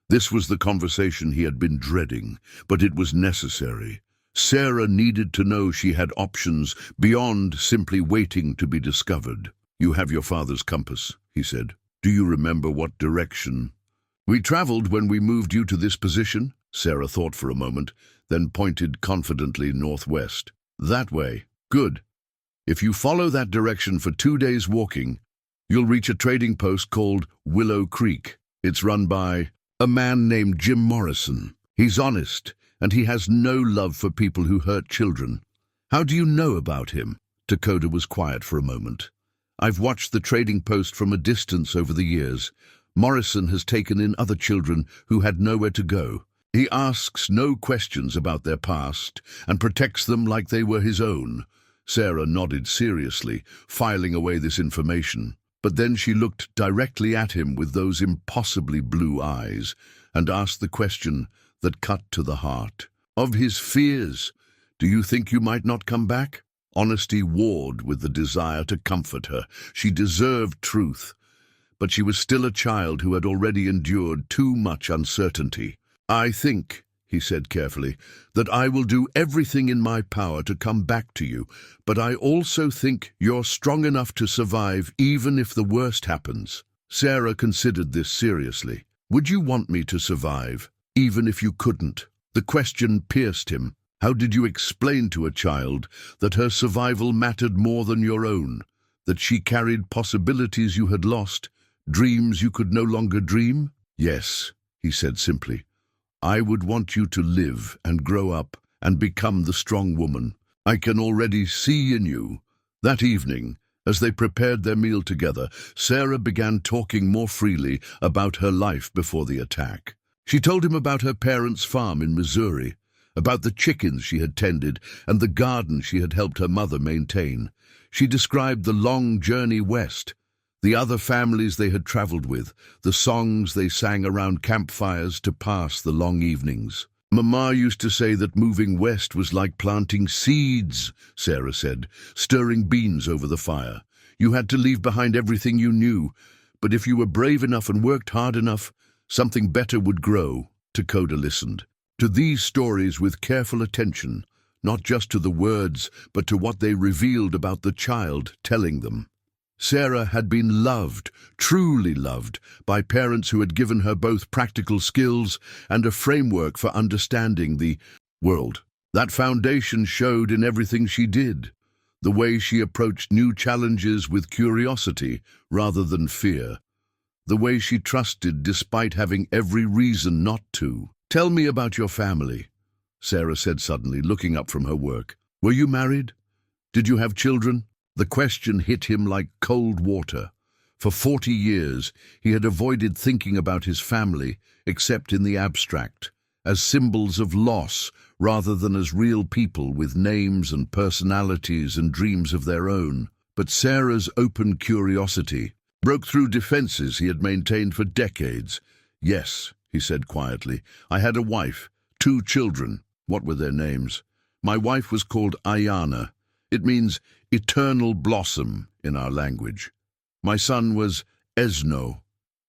This was the conversation he had been dreading, but it was necessary. Sarah needed to know she had options beyond simply waiting to be discovered. "You have your father's compass," he said. "Do you remember what direction we traveled when we moved you to this position?" Sarah thought for a moment, then pointed confidently northwest. "That way. Good. If you follow that direction for 2 days walking, you'll reach a trading post called Willow Creek. It's run by a man named Jim Morrison. He's honest, and he has no love for people who hurt children." "How do you know about him?" Takoda was quiet for a moment. "I've watched the trading post from a distance over the years. Morrison has taken in other children who had nowhere to go. He asks no questions about their past and protects them like they were his own." Sarah nodded seriously, filing away this information. But then she looked directly at him with those impossibly blue eyes and asked the question that cut to the heart. "Of his fears, do you think you might not come back?" Honesty warred with the desire to comfort her. She deserved truth, but she was still a child who had already endured too much uncertainty. "I think," he said carefully, "that I will do everything in my power to come back to you, but I also think you're strong enough to survive even if the worst happens." Sarah considered this seriously. "Would you want me to survive, even if you couldn't?" The question pierced him. How did you explain to a child that her survival mattered more than your own, that she carried possibilities you had lost, dreams you could no longer dream? "Yes," he said simply. "I would want you to live and grow up and become the strong woman I can already see in you." That evening, as they prepared their meal together, Sarah began talking more freely about her life before the attack. She told him about her parents' farm in Missouri, about the chickens she had tended and the garden she had helped her mother maintain. She described the long journey west, the other families they had traveled with, the songs they sang around campfires to pass the long evenings. "Mama used to say that moving west was like planting seeds," Sarah said, stirring beans over the fire. "You had to leave behind everything you knew, but if you were brave enough and worked hard enough, something better would grow." Takoda listened to these stories with careful attention, not just to the words, but to what they revealed about the child telling them. Sarah had been loved, truly loved, by parents who had given her both practical skills and a framework for understanding the world. That foundation showed in everything she did, the way she approached new challenges with curiosity rather than fear, the way she trusted despite having every reason not to. "Tell me about your family," Sarah said suddenly, looking up from her work. "Were you married? Did you have children?" The question hit him like cold water. For 40 years, he had avoided thinking about his family, except in the abstract, as symbols of loss rather than as real people with names and personalities and dreams of their own. But Sarah's open curiosity broke through defenses he had maintained for decades. "Yes," he said quietly, "I had a wife, 2 children. What were their names? My wife was called Ayana. It means eternal blossom in our language. My son was Esno,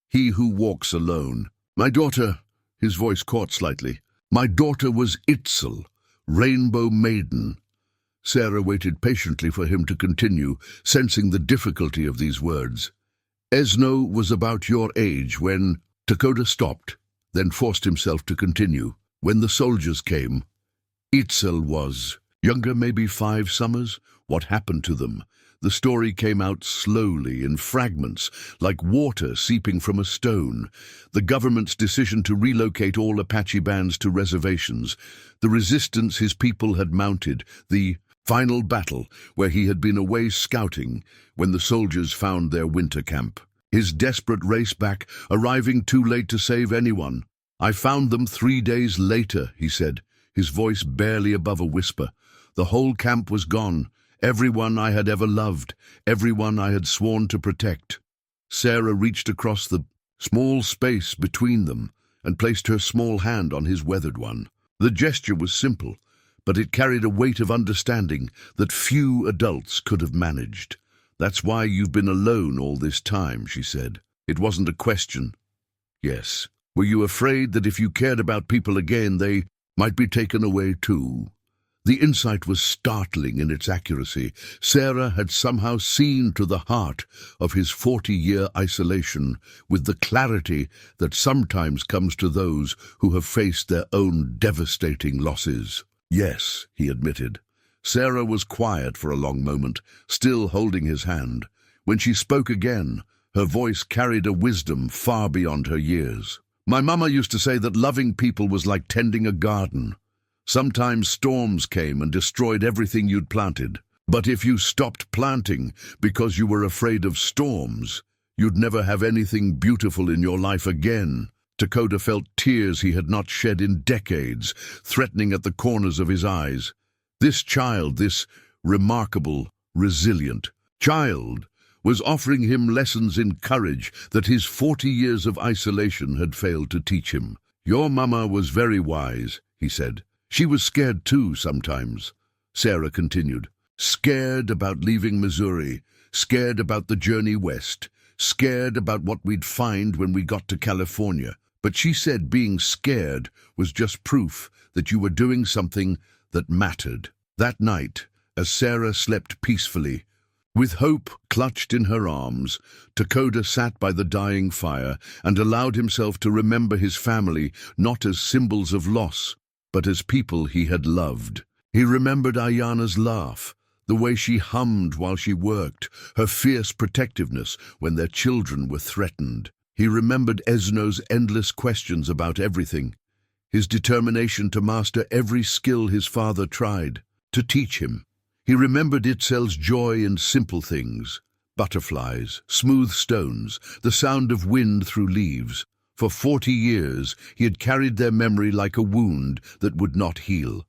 he who walks alone. My daughter," his voice caught slightly, "my daughter was Itzel, rainbow maiden." Sarah waited patiently for him to continue, sensing the difficulty of these words. "Esno was about your age when—" Takoda stopped, then forced himself to continue. "When the soldiers came, Itzel was younger, maybe 5 summers. What happened to them?" The story came out slowly, in fragments, like water seeping from a stone. The government's decision to relocate all Apache bands to reservations, the resistance his people had mounted, the final battle where he had been away scouting when the soldiers found their winter camp. His desperate race back, arriving too late to save anyone. "I found them 3 days later," he said, his voice barely above a whisper. "The whole camp was gone. Everyone I had ever loved, everyone I had sworn to protect." Sarah reached across the small space between them and placed her small hand on his weathered one. The gesture was simple, but it carried a weight of understanding that few adults could have managed. "That's why you've been alone all this time," she said. It wasn't a question. "Yes. Were you afraid that if you cared about people again, they might be taken away too?" The insight was startling in its accuracy. Sarah had somehow seen to the heart of his 40-year isolation with the clarity that sometimes comes to those who have faced their own devastating losses. "Yes," he admitted. Sarah was quiet for a long moment, still holding his hand. When she spoke again, her voice carried a wisdom far beyond her years. "My mama used to say that loving people was like tending a garden. Sometimes storms came and destroyed everything you'd planted. But if you stopped planting because you were afraid of storms, you'd never have anything beautiful in your life again." Takoda felt tears he had not shed in decades, threatening at the corners of his eyes. This child, this remarkable, resilient child, was offering him lessons in courage that his 40 years of isolation had failed to teach him. "Your mama was very wise," he said. "She was scared too sometimes," Sarah continued. Scared about leaving Missouri, scared about the journey west, scared about what we'd find when we got to California. But she said being scared was just proof that you were doing something that mattered. That night, as Sarah slept peacefully, with hope clutched in her arms, Takoda sat by the dying fire and allowed himself to remember his family not as symbols of loss, but as people he had loved. He remembered Ayana's laugh, the way she hummed while she worked, her fierce protectiveness when their children were threatened. He remembered Esno's endless questions about everything, his determination to master every skill his father tried to teach him. He remembered Itzel's joy in simple things, butterflies, smooth stones, the sound of wind through leaves. For 40 years he had carried their memory like a wound that would not heal.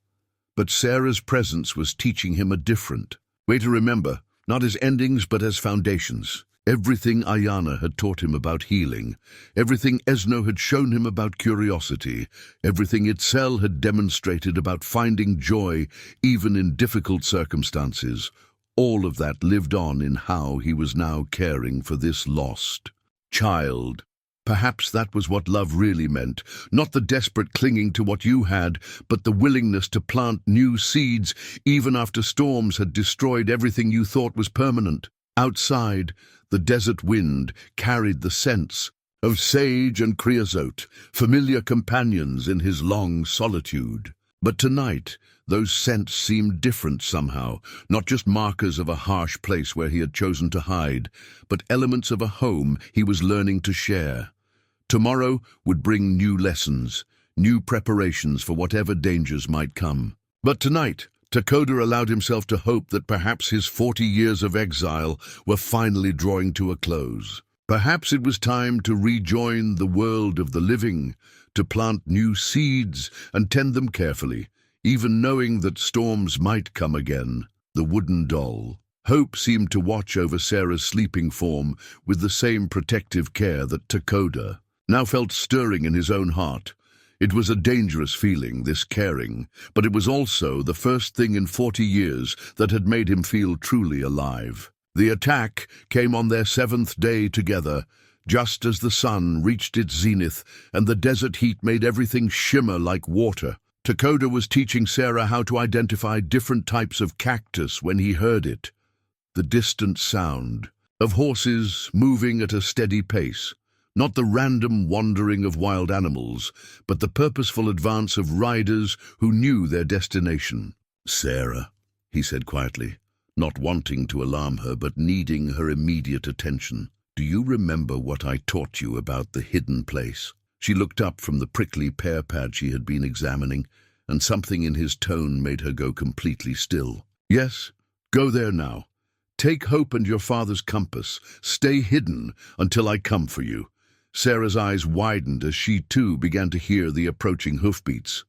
But Sarah's presence was teaching him a different way to remember, not as endings but as foundations. Everything Ayana had taught him about healing, everything Esno had shown him about curiosity, everything Itzel had demonstrated about finding joy even in difficult circumstances, all of that lived on in how he was now caring for this lost child. Perhaps that was what love really meant, not the desperate clinging to what you had, but the willingness to plant new seeds even after storms had destroyed everything you thought was permanent. Outside, the desert wind carried the scents of sage and creosote, familiar companions in his long solitude. But tonight, those scents seemed different somehow, not just markers of a harsh place where he had chosen to hide, but elements of a home he was learning to share. Tomorrow would bring new lessons, new preparations for whatever dangers might come. But tonight, Takoda allowed himself to hope that perhaps his 40 years of exile were finally drawing to a close. Perhaps it was time to rejoin the world of the living, to plant new seeds and tend them carefully, even knowing that storms might come again. The wooden doll. Hope seemed to watch over Sarah's sleeping form with the same protective care that Takoda now felt stirring in his own heart. It was a dangerous feeling, this caring, but it was also the first thing in 40 years that had made him feel truly alive. The attack came on their 7th day together, just as the sun reached its zenith and the desert heat made everything shimmer like water. Takoda was teaching Sarah how to identify different types of cactus when he heard it. The distant sound of horses moving at a steady pace. Not the random wandering of wild animals, but the purposeful advance of riders who knew their destination. "Sarah," he said quietly, not wanting to alarm her but needing her immediate attention. "Do you remember what I taught you about the hidden place?" She looked up from the prickly pear pad she had been examining, and something in his tone made her go completely still. "Yes, go there now. Take hope and your father's compass. Stay hidden until I come for you." Sarah's eyes widened as she too began to hear the approaching hoofbeats.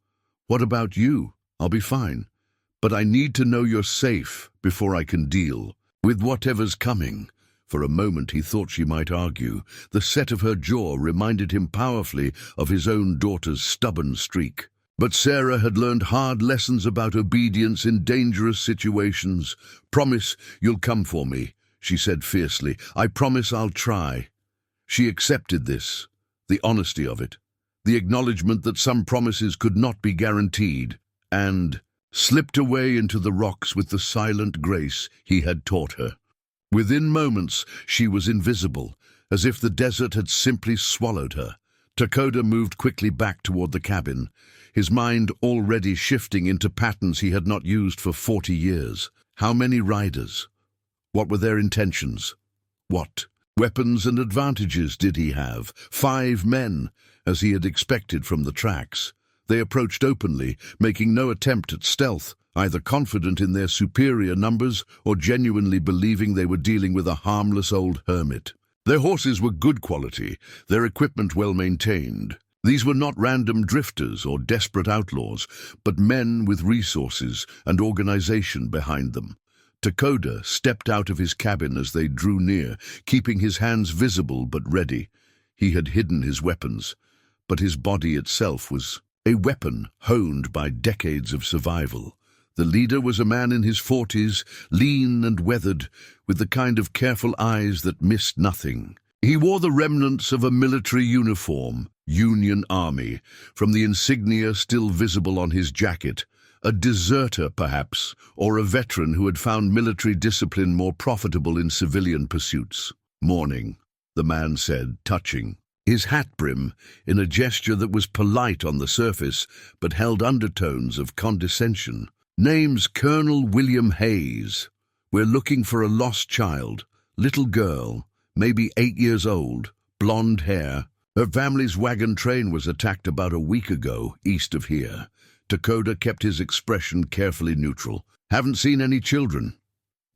"What about you? I'll be fine. But I need to know you're safe before I can deal with whatever's coming." For a moment he thought she might argue. The set of her jaw reminded him powerfully of his own daughter's stubborn streak. But Sarah had learned hard lessons about obedience in dangerous situations. "Promise you'll come for me," she said fiercely. "I promise I'll try." She accepted this, the honesty of it, the acknowledgement that some promises could not be guaranteed, and slipped away into the rocks with the silent grace he had taught her. Within moments, she was invisible, as if the desert had simply swallowed her. Takoda moved quickly back toward the cabin, his mind already shifting into patterns he had not used for 40 years. How many riders? What were their intentions? What weapons and advantages did he have? 5 men, as he had expected from the tracks. They approached openly, making no attempt at stealth, either confident in their superior numbers or genuinely believing they were dealing with a harmless old hermit. Their horses were good quality, their equipment well maintained. These were not random drifters or desperate outlaws, but men with resources and organization behind them. Takoda stepped out of his cabin as they drew near, keeping his hands visible but ready. He had hidden his weapons, but his body itself was a weapon honed by decades of survival. The leader was a man in his 40s, lean and weathered, with the kind of careful eyes that missed nothing. He wore the remnants of a military uniform, Union Army, from the insignia still visible on his jacket. A deserter, perhaps, or a veteran who had found military discipline more profitable in civilian pursuits. "Morning," the man said, touching his hat brim in a gesture that was polite on the surface, but held undertones of condescension. "Name's Colonel William Hayes. We're looking for a lost child, little girl, maybe 8 years old, blonde hair. Her family's wagon train was attacked about a week ago, east of here." Takoda kept his expression carefully neutral. "Haven't seen any children.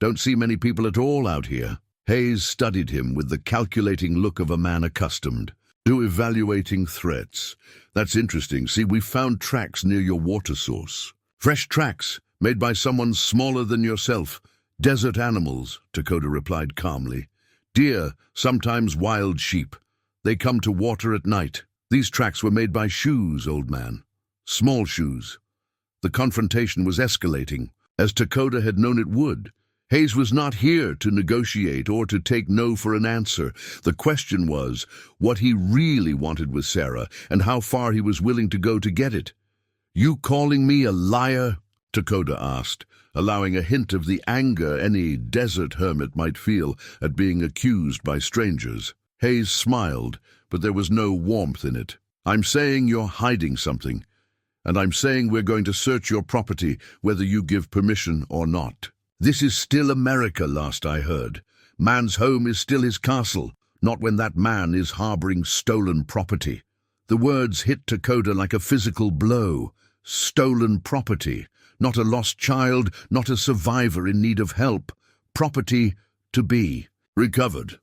Don't see many people at all out here." Hayes studied him with the calculating look of a man accustomed to evaluating threats. "That's interesting. See, we found tracks near your water source. Fresh tracks, made by someone smaller than yourself. Desert animals," Takoda replied calmly. "Deer, sometimes wild sheep. They come to water at night. These tracks were made by shoes, old man. Small shoes." The confrontation was escalating, as Takoda had known it would. Hayes was not here to negotiate or to take no for an answer. The question was what he really wanted with Sarah and how far he was willing to go to get it. "You calling me a liar?" Takoda asked, allowing a hint of the anger any desert hermit might feel at being accused by strangers. Hayes smiled, but there was no warmth in it. "I'm saying you're hiding something. And I'm saying we're going to search your property, whether you give permission or not. This is still America, last I heard. Man's home is still his castle, not when that man is harboring stolen property." The words hit Takoda like a physical blow. Stolen property. Not a lost child, not a survivor in need of help. Property to be recovered.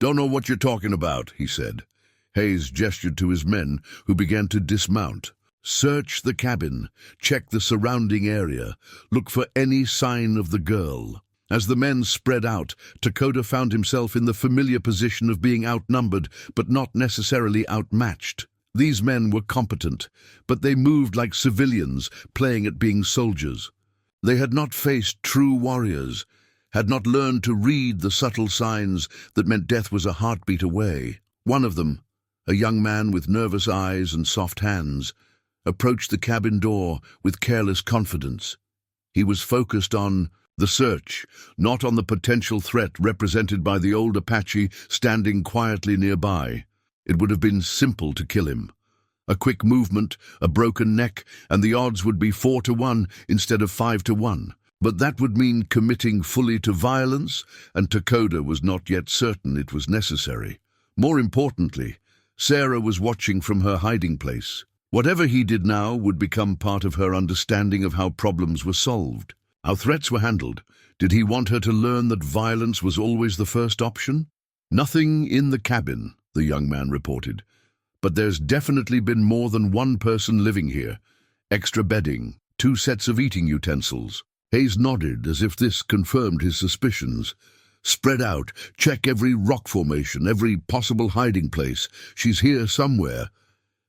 "Don't know what you're talking about," he said. Hayes gestured to his men, who began to dismount. "Search the cabin, check the surrounding area, look for any sign of the girl." As the men spread out, Takoda found himself in the familiar position of being outnumbered, but not necessarily outmatched. These men were competent, but they moved like civilians, playing at being soldiers. They had not faced true warriors, had not learned to read the subtle signs that meant death was a heartbeat away. One of them, a young man with nervous eyes and soft hands, approached the cabin door with careless confidence. He was focused on the search, not on the potential threat represented by the old Apache standing quietly nearby. It would have been simple to kill him. A quick movement, a broken neck, and the odds would be 4-1 instead of 5-1. But that would mean committing fully to violence, and Takoda was not yet certain it was necessary. More importantly, Sarah was watching from her hiding place. Whatever he did now would become part of her understanding of how problems were solved, how threats were handled. Did he want her to learn that violence was always the first option? "Nothing in the cabin," the young man reported. "But there's definitely been more than one person living here. Extra bedding, 2 sets of eating utensils." Hayes nodded as if this confirmed his suspicions. "Spread out, check every rock formation, every possible hiding place. She's here somewhere."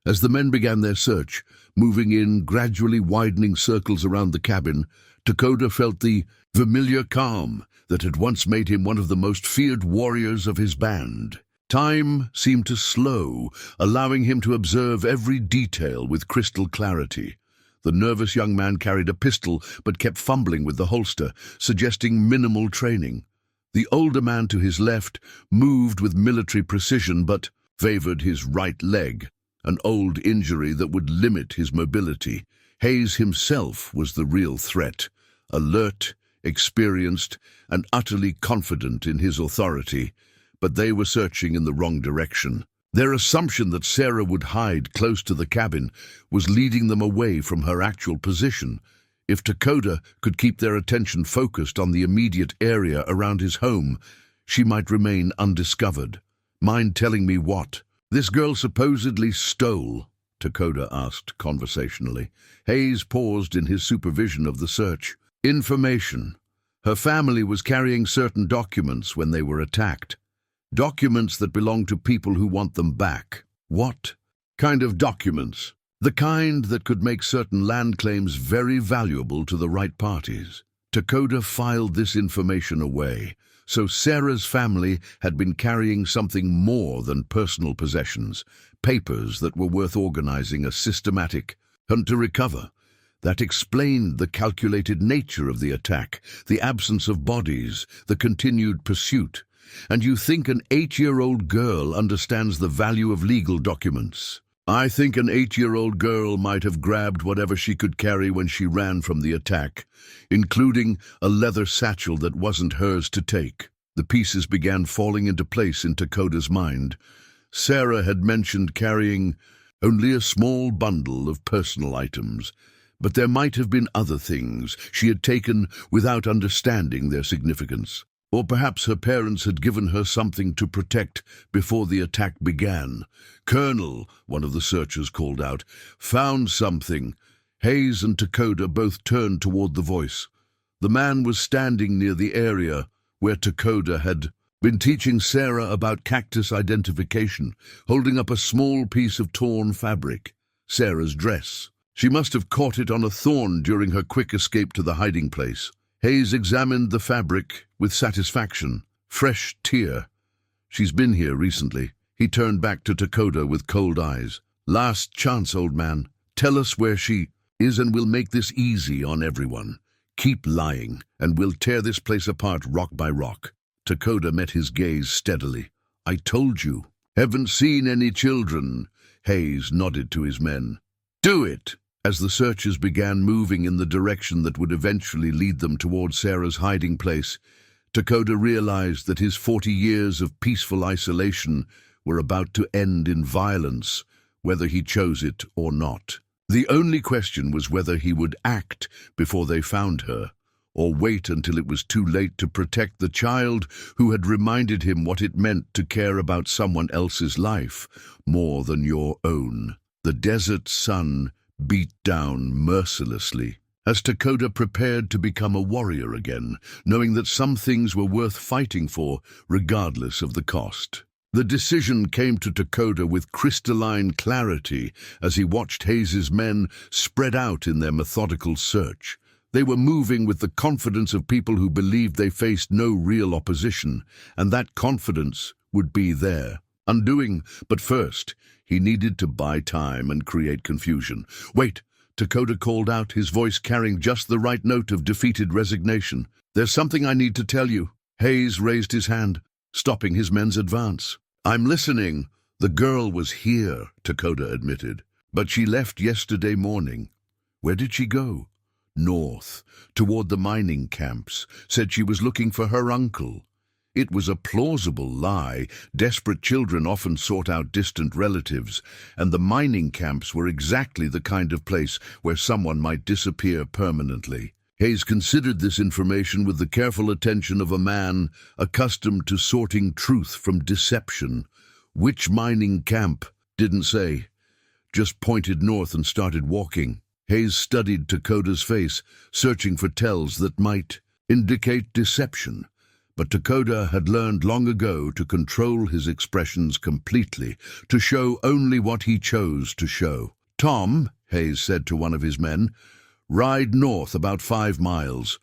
As the men began their search, moving in gradually widening circles around the cabin, Takoda felt the familiar calm that had once made him one of the most feared warriors of his band. Time seemed to slow, allowing him to observe every detail with crystal clarity. The nervous young man carried a pistol but kept fumbling with the holster, suggesting minimal training. The older man to his left moved with military precision but favored his right leg, an old injury that would limit his mobility. Hayes himself was the real threat, alert, experienced, and utterly confident in his authority, but they were searching in the wrong direction. Their assumption that Sarah would hide close to the cabin was leading them away from her actual position. If Takoda could keep their attention focused on the immediate area around his home, she might remain undiscovered. "Mind telling me what this girl supposedly stole?" Takoda asked conversationally. Hayes paused in his supervision of the search. "Information. Her family was carrying certain documents when they were attacked. Documents that belong to people who want them back." "What kind of documents?" The kind that could make certain land claims very valuable to the right parties. Takoda filed this information away, so Sarah's family had been carrying something more than personal possessions, papers that were worth organizing a systematic hunt to recover. That explained the calculated nature of the attack, the absence of bodies, the continued pursuit. And you think an 8-year-old girl understands the value of legal documents? I think an 8-year-old girl might have grabbed whatever she could carry when she ran from the attack, including a leather satchel that wasn't hers to take. The pieces began falling into place in Takoda's mind. Sarah had mentioned carrying only a small bundle of personal items, but there might have been other things she had taken without understanding their significance. Or perhaps her parents had given her something to protect before the attack began. "Colonel," one of the searchers called out, "found something." Hayes and Takoda both turned toward the voice. The man was standing near the area where Takoda had been teaching Sarah about cactus identification, holding up a small piece of torn fabric, Sarah's dress. She must have caught it on a thorn during her quick escape to the hiding place. Hayes examined the fabric with satisfaction. Fresh tear. "She's been here recently." He turned back to Takoda with cold eyes. "Last chance, old man. Tell us where she is and we'll make this easy on everyone. Keep lying, and we'll tear this place apart rock by rock." Takoda met his gaze steadily. "I told you. Haven't seen any children." Hayes nodded to his men. "Do it!" As the searchers began moving in the direction that would eventually lead them toward Sarah's hiding place, Takoda realized that his 40 years of peaceful isolation were about to end in violence, whether he chose it or not. The only question was whether he would act before they found her, or wait until it was too late to protect the child who had reminded him what it meant to care about someone else's life more than your own. The desert sun beat down mercilessly as Takoda prepared to become a warrior again, knowing that some things were worth fighting for regardless of the cost. The decision came to Takoda with crystalline clarity as he watched Hayes's men spread out in their methodical search. They were moving with the confidence of people who believed they faced no real opposition, and that confidence would be their undoing. But first, he needed to buy time and create confusion. "Wait," Takoda called out, his voice carrying just the right note of defeated resignation. "There's something I need to tell you." Hayes raised his hand, stopping his men's advance. "I'm listening." "The girl was here," Takoda admitted, "but she left yesterday morning." "Where did she go?" "North, toward the mining camps. Said she was looking for her uncle." It was a plausible lie. Desperate children often sought out distant relatives, and the mining camps were exactly the kind of place where someone might disappear permanently. Hayes considered this information with the careful attention of a man accustomed to sorting truth from deception. Which mining camp? Didn't say. Just pointed north and started walking. Hayes studied Takoda's face, searching for tells that might indicate deception. But Takoda had learned long ago to control his expressions completely, to show only what he chose to show. "Tom," Hayes said to one of his men, "ride north about 5 miles.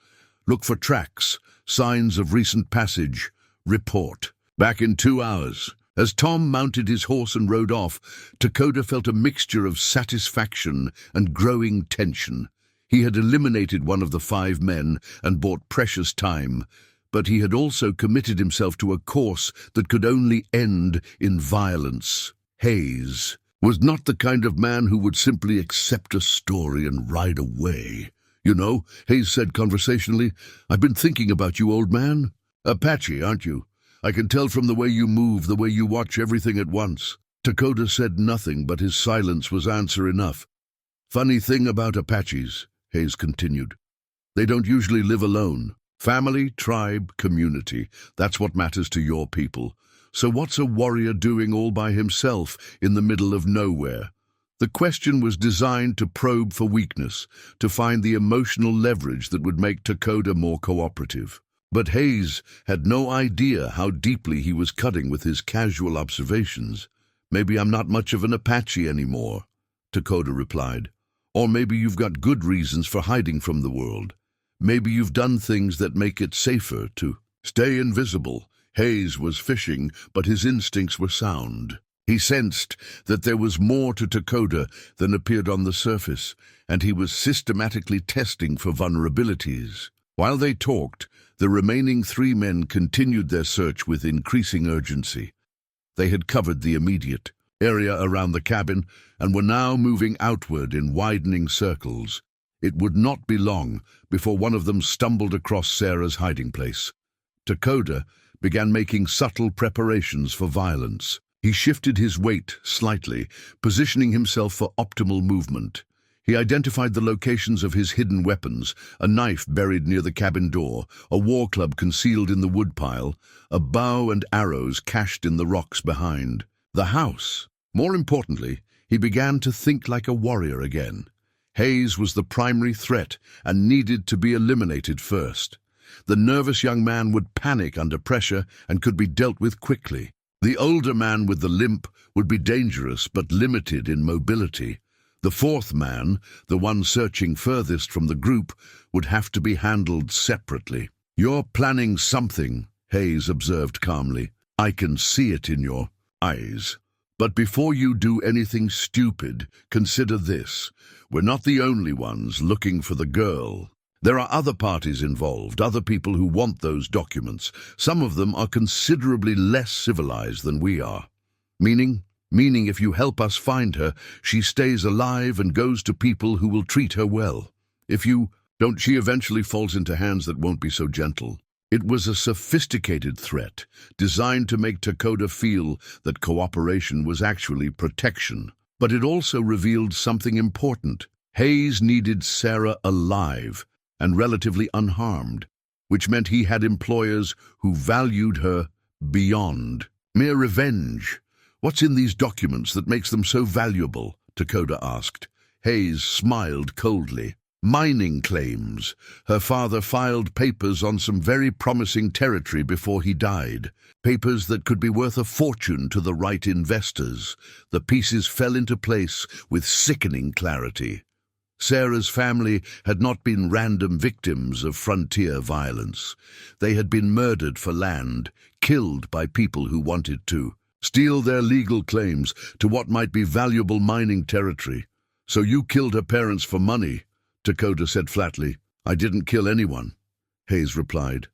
Look for tracks, signs of recent passage. Report. Back in 2 hours." As Tom mounted his horse and rode off, Takoda felt a mixture of satisfaction and growing tension. He had eliminated one of the 5 men and bought precious time, but he had also committed himself to a course that could only end in violence. Hayes was not the kind of man who would simply accept a story and ride away. "You know," Hayes said conversationally, "I've been thinking about you, old man. Apache, aren't you? I can tell from the way you move, the way you watch everything at once." Takoda said nothing, but his silence was answer enough. "Funny thing about Apaches," Hayes continued. "They don't usually live alone. Family, tribe, community, that's what matters to your people. So what's a warrior doing all by himself in the middle of nowhere?" The question was designed to probe for weakness, to find the emotional leverage that would make Takoda more cooperative. But Hayes had no idea how deeply he was cutting with his casual observations. "Maybe I'm not much of an Apache anymore." Takoda replied. Or maybe you've got good reasons for hiding from the world. Maybe you've done things that make it safer to stay invisible. Hayes was fishing, but his instincts were sound. He sensed that there was more to Takoda than appeared on the surface, and he was systematically testing for vulnerabilities. While they talked, the remaining 3 men continued their search with increasing urgency. They had covered the immediate area around the cabin and were now moving outward in widening circles. It would not be long before one of them stumbled across Sarah's hiding place. Takoda began making subtle preparations for violence. He shifted his weight slightly, positioning himself for optimal movement. He identified the locations of his hidden weapons, a knife buried near the cabin door, a war club concealed in the woodpile, a bow and arrows cached in the rocks behind. The house. More importantly, he began to think like a warrior again. Hayes was the primary threat and needed to be eliminated first. The nervous young man would panic under pressure and could be dealt with quickly. The older man with the limp would be dangerous but limited in mobility. The 4th man, the one searching furthest from the group, would have to be handled separately. "You're planning something," Hayes observed calmly. "I can see it in your eyes. But before you do anything stupid, consider this. We're not the only ones looking for the girl. There are other parties involved, other people who want those documents. Some of them are considerably less civilized than we are. Meaning if you help us find her, she stays alive and goes to people who will treat her well. If you don't, she eventually falls into hands that won't be so gentle." It was a sophisticated threat, designed to make Takoda feel that cooperation was actually protection. But it also revealed something important. Hayes needed Sarah alive and relatively unharmed, which meant he had employers who valued her beyond mere revenge. "What's in these documents that makes them so valuable?" Takoda asked. Hayes smiled coldly. "Mining claims. Her father filed papers on some very promising territory before he died. Papers that could be worth a fortune to the right investors. The pieces fell into place with sickening clarity. Sarah's family had not been random victims of frontier violence. They had been murdered for land, killed by people who wanted to steal their legal claims to what might be valuable mining territory. So you killed her parents for money," Takoda said flatly. "I didn't kill anyone," Hayes replied.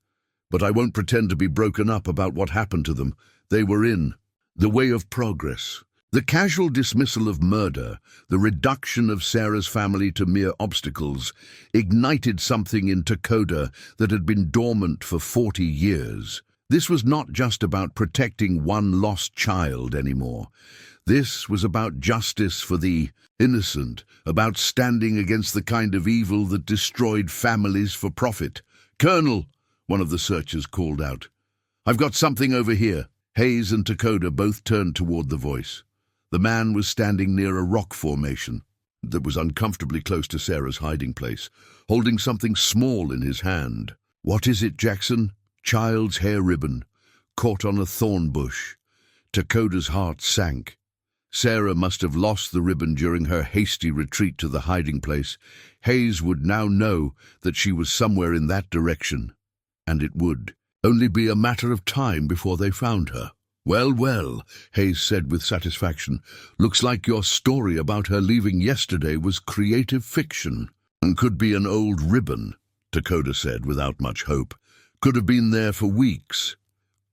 "But I won't pretend to be broken up about what happened to them. They were in the way of progress." The casual dismissal of murder, the reduction of Sarah's family to mere obstacles, ignited something in Takoda that had been dormant for 40 years. This was not just about protecting one lost child anymore. This was about justice for the innocent, about standing against the kind of evil that destroyed families for profit. "Colonel," one of the searchers called out, "I've got something over here." Hayes and Takoda both turned toward the voice. The man was standing near a rock formation that was uncomfortably close to Sarah's hiding place, holding something small in his hand. "What is it, Jackson?" "Child's hair ribbon, caught on a thorn bush." Takoda's heart sank. Sarah must have lost the ribbon during her hasty retreat to the hiding place. Hayes would now know that she was somewhere in that direction, and it would only be a matter of time before they found her. "Well, well," Hayes said with satisfaction. "Looks like your story about her leaving yesterday was creative fiction." "And could be an old ribbon," Takoda said without much hope. "Could have been there for weeks."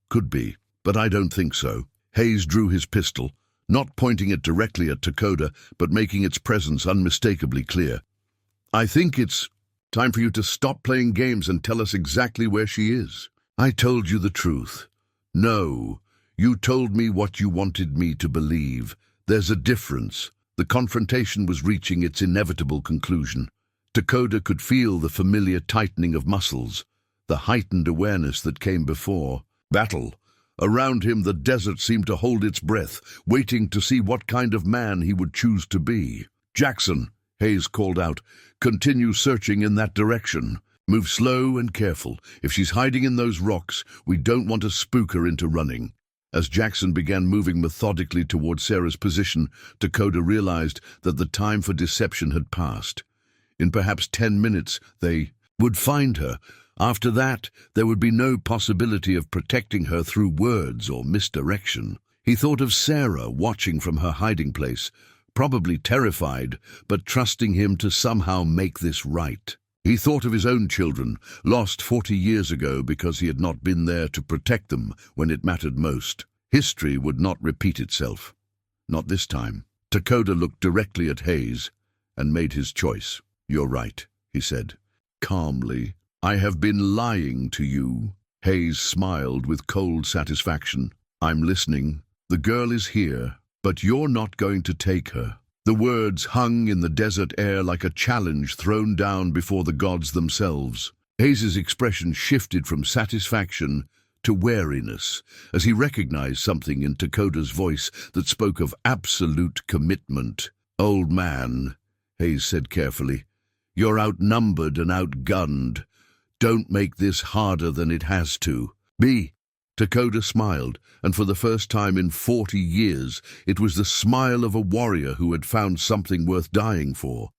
"Could be, but I don't think so." Hayes drew his pistol, not pointing it directly at Takoda, but making its presence unmistakably clear. "I think it's time for you to stop playing games and tell us exactly where she is." "I told you the truth." "No. You told me what you wanted me to believe. There's a difference." The confrontation was reaching its inevitable conclusion. Takoda could feel the familiar tightening of muscles, the heightened awareness that came before battle. Around him, the desert seemed to hold its breath, waiting to see what kind of man he would choose to be. "Jackson," Hayes called out, "continue searching in that direction. Move slow and careful. If she's hiding in those rocks, we don't want to spook her into running." As Jackson began moving methodically toward Sarah's position, Takoda realized that the time for deception had passed. In perhaps 10 minutes, they would find her. After that, there would be no possibility of protecting her through words or misdirection. He thought of Sarah watching from her hiding place, probably terrified, but trusting him to somehow make this right. He thought of his own children, lost 40 years ago because he had not been there to protect them when it mattered most. History would not repeat itself. Not this time. Takoda looked directly at Hayes and made his choice. "You're right," he said, calmly. "I have been lying to you." Hayes smiled with cold satisfaction. "I'm listening. The girl is here, but you're not going to take her." The words hung in the desert air like a challenge thrown down before the gods themselves. Hayes's expression shifted from satisfaction to wariness as he recognized something in Takoda's voice that spoke of absolute commitment. "Old man," Hayes said carefully, "you're outnumbered and outgunned. Don't make this harder than it has to." Takoda smiled, and for the first time in 40 years, it was the smile of a warrior who had found something worth dying for.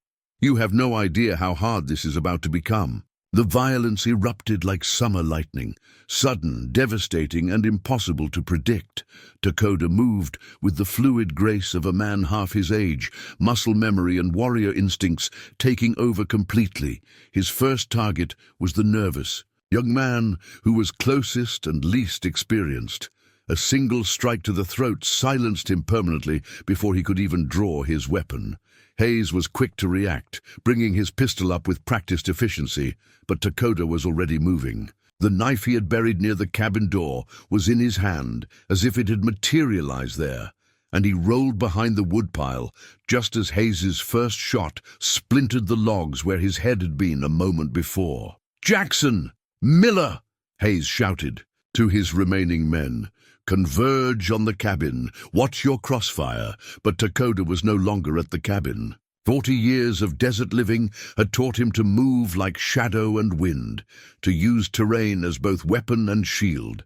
"You have no idea how hard this is about to become." The violence erupted like summer lightning, sudden, devastating, and impossible to predict. Takoda moved with the fluid grace of a man half his age, muscle memory and warrior instincts taking over completely. His first target was the nervous young man who was closest and least experienced. A single strike to the throat silenced him permanently before he could even draw his weapon. Hayes was quick to react, bringing his pistol up with practiced efficiency, but Takoda was already moving. The knife he had buried near the cabin door was in his hand, as if it had materialized there, and he rolled behind the woodpile, just as Hayes's first shot splintered the logs where his head had been a moment before. "Jackson! Miller!" Hayes shouted to his remaining men. "Converge on the cabin. Watch your crossfire." But Takoda was no longer at the cabin. 40 years of desert living had taught him to move like shadow and wind, to use terrain as both weapon and shield.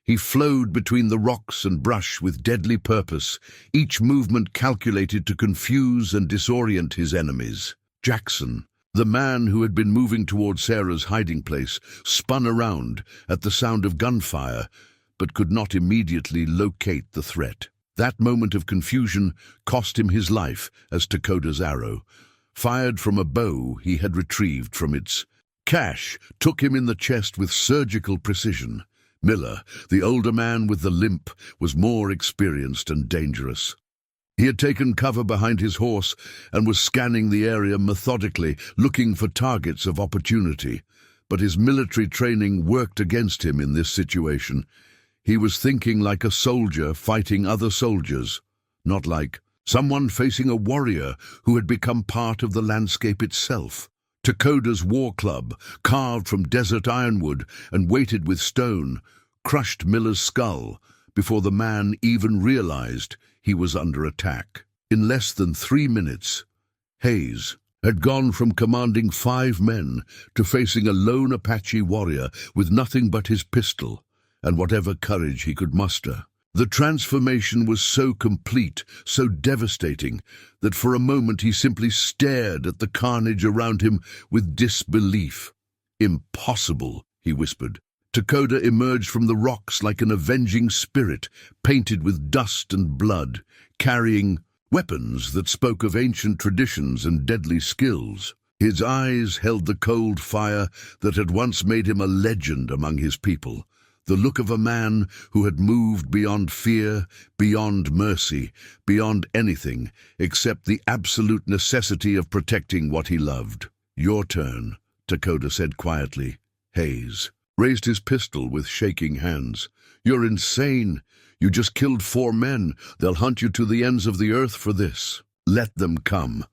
He flowed between the rocks and brush with deadly purpose, each movement calculated to confuse and disorient his enemies. Jackson, the man who had been moving toward Sarah's hiding place, spun around at the sound of gunfire, but could not immediately locate the threat. That moment of confusion cost him his life as Takoda's arrow, fired from a bow he had retrieved from its cache, took him in the chest with surgical precision. Miller, the older man with the limp, was more experienced and dangerous. He had taken cover behind his horse and was scanning the area methodically, looking for targets of opportunity. But his military training worked against him in this situation. He was thinking like a soldier fighting other soldiers, not like someone facing a warrior who had become part of the landscape itself. Takoda's war club, carved from desert ironwood and weighted with stone, crushed Miller's skull before the man even realized he was under attack. In less than 3 minutes, Hayes had gone from commanding 5 men to facing a lone Apache warrior with nothing but his pistol and whatever courage he could muster. The transformation was so complete, so devastating, that for a moment he simply stared at the carnage around him with disbelief. "Impossible," he whispered. Takoda emerged from the rocks like an avenging spirit, painted with dust and blood, carrying weapons that spoke of ancient traditions and deadly skills. His eyes held the cold fire that had once made him a legend among his people. The look of a man who had moved beyond fear, beyond mercy, beyond anything except the absolute necessity of protecting what he loved. "Your turn," Takoda said quietly. Hayes raised his pistol with shaking hands. "You're insane. You just killed 4 men. They'll hunt you to the ends of the earth for this." "Let them come.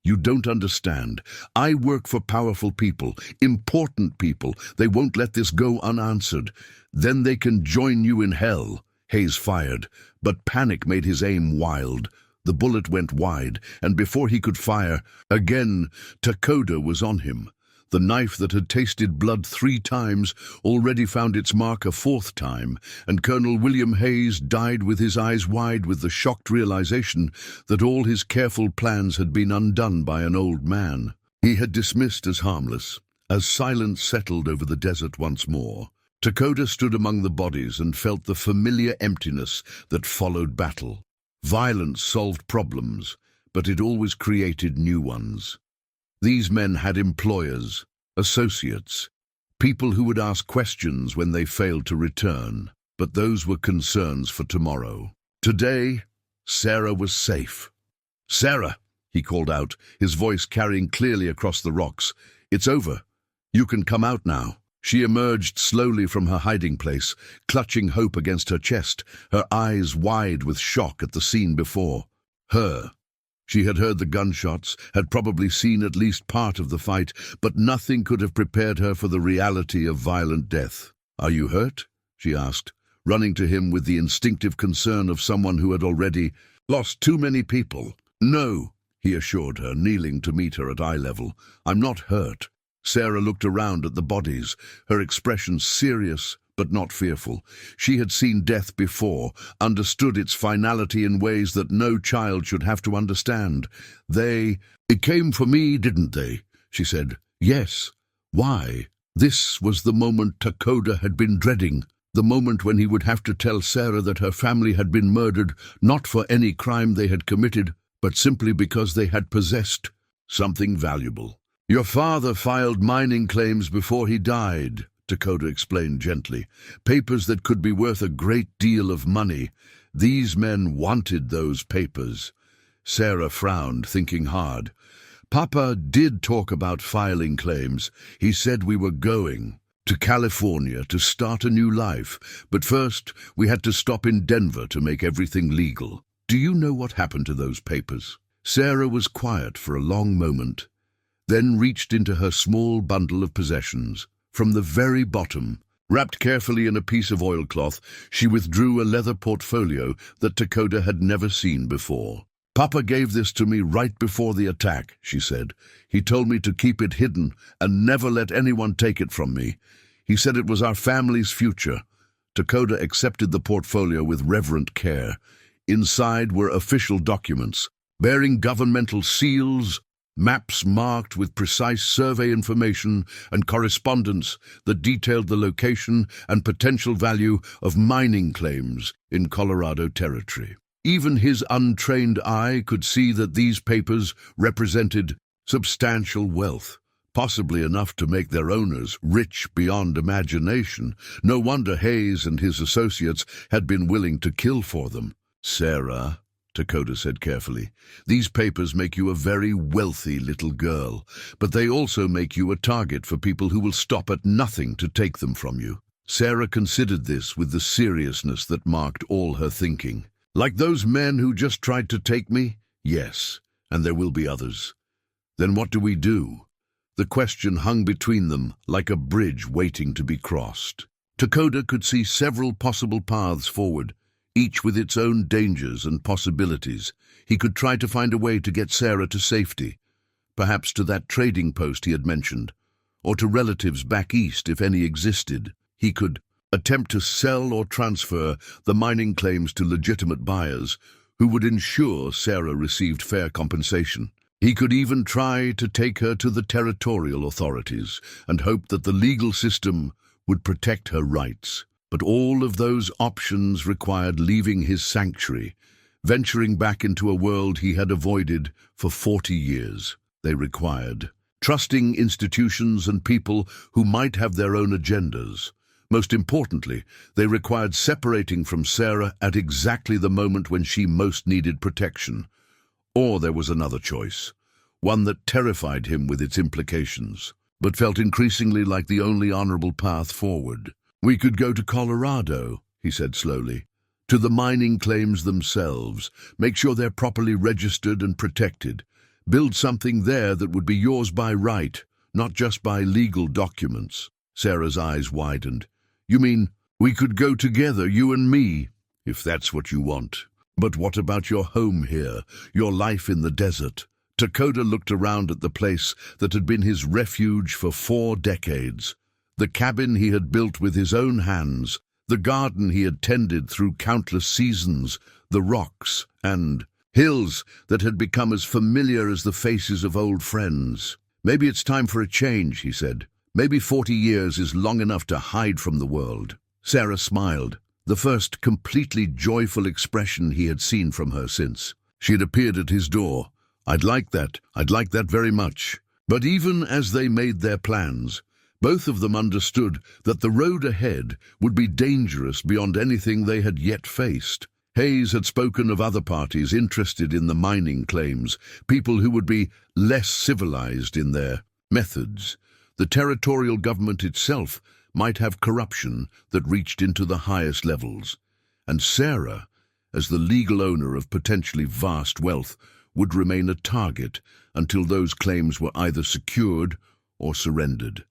You don't understand. I work for powerful people, important people. They won't let this go unanswered. Then they can join you in hell." Hayes fired, but panic made his aim wild. The bullet went wide, and before he could fire, again, Takoda was on him. The knife that had tasted blood 3 times already found its mark a 4th time, and Colonel William Hayes died with his eyes wide with the shocked realization that all his careful plans had been undone by an old man he had dismissed as harmless. As silence settled over the desert once more, Takoda stood among the bodies and felt the familiar emptiness that followed battle. Violence solved problems, but it always created new ones. These men had employers, associates, people who would ask questions when they failed to return, but those were concerns for tomorrow. Today, Sarah was safe. "Sarah," he called out, his voice carrying clearly across the rocks. "It's over. You can come out now." She emerged slowly from her hiding place, clutching hope against her chest, her eyes wide with shock at the scene before her. She had heard the gunshots, had probably seen at least part of the fight, but nothing could have prepared her for the reality of violent death. "Are you hurt?" she asked, running to him with the instinctive concern of someone who had already lost too many people. "No," he assured her, kneeling to meet her at eye level. "I'm not hurt." Sarah looked around at the bodies, her expression serious but not fearful. She had seen death before, understood its finality in ways that no child should have to understand. "It came for me, didn't they?" she said. "Yes. Why?" This was the moment Takoda had been dreading, the moment when he would have to tell Sarah that her family had been murdered, not for any crime they had committed, but simply because they had possessed something valuable. "Your father filed mining claims before he died," Takoda explained gently. "Papers that could be worth a great deal of money. These men wanted those papers." Sarah frowned, thinking hard. "Papa did talk about filing claims. He said we were going to California to start a new life, but first we had to stop in Denver to make everything legal. Do you know what happened to those papers?" Sarah was quiet for a long moment, then reached into her small bundle of possessions. From the very bottom, wrapped carefully in a piece of oilcloth, she withdrew a leather portfolio that Takoda had never seen before. "Papa gave this to me right before the attack," she said. "He told me to keep it hidden and never let anyone take it from me. He said it was our family's future." Takoda accepted the portfolio with reverent care. Inside were official documents, bearing governmental seals, maps marked with precise survey information, and correspondence that detailed the location and potential value of mining claims in Colorado Territory. Even his untrained eye could see that these papers represented substantial wealth, possibly enough to make their owners rich beyond imagination. No wonder Hayes and his associates had been willing to kill for them. "Sarah," Takoda said carefully, "these papers make you a very wealthy little girl, but they also make you a target for people who will stop at nothing to take them from you." Sarah considered this with the seriousness that marked all her thinking. "Like those men who just tried to take me? Yes, and there will be others. Then what do we do?" The question hung between them like a bridge waiting to be crossed. Takoda could see several possible paths forward, each with its own dangers and possibilities. He could try to find a way to get Sarah to safety, perhaps to that trading post he had mentioned, or to relatives back east if any existed. He could attempt to sell or transfer the mining claims to legitimate buyers who would ensure Sarah received fair compensation. He could even try to take her to the territorial authorities and hope that the legal system would protect her rights. But all of those options required leaving his sanctuary, venturing back into a world he had avoided for 40 years. They required trusting institutions and people who might have their own agendas. Most importantly, they required separating from Sarah at exactly the moment when she most needed protection. Or there was another choice, one that terrified him with its implications, but felt increasingly like the only honorable path forward. "We could go to Colorado," he said slowly, "to the mining claims themselves, make sure they're properly registered and protected. Build something there that would be yours by right, not just by legal documents." Sarah's eyes widened. "You mean we could go together, you and me, if that's what you want? But what about your home here, your life in the desert?" Takoda looked around at the place that had been his refuge for 4 decades. The cabin he had built with his own hands, the garden he had tended through countless seasons, the rocks and hills that had become as familiar as the faces of old friends. "Maybe it's time for a change," he said. "Maybe 40 years is long enough to hide from the world." Sarah smiled, the first completely joyful expression he had seen from her since she had appeared at his door. I'd like that very much." But even as they made their plans, both of them understood that the road ahead would be dangerous beyond anything they had yet faced. Hayes had spoken of other parties interested in the mining claims, people who would be less civilized in their methods. The territorial government itself might have corruption that reached into the highest levels. And Sarah, as the legal owner of potentially vast wealth, would remain a target until those claims were either secured or surrendered.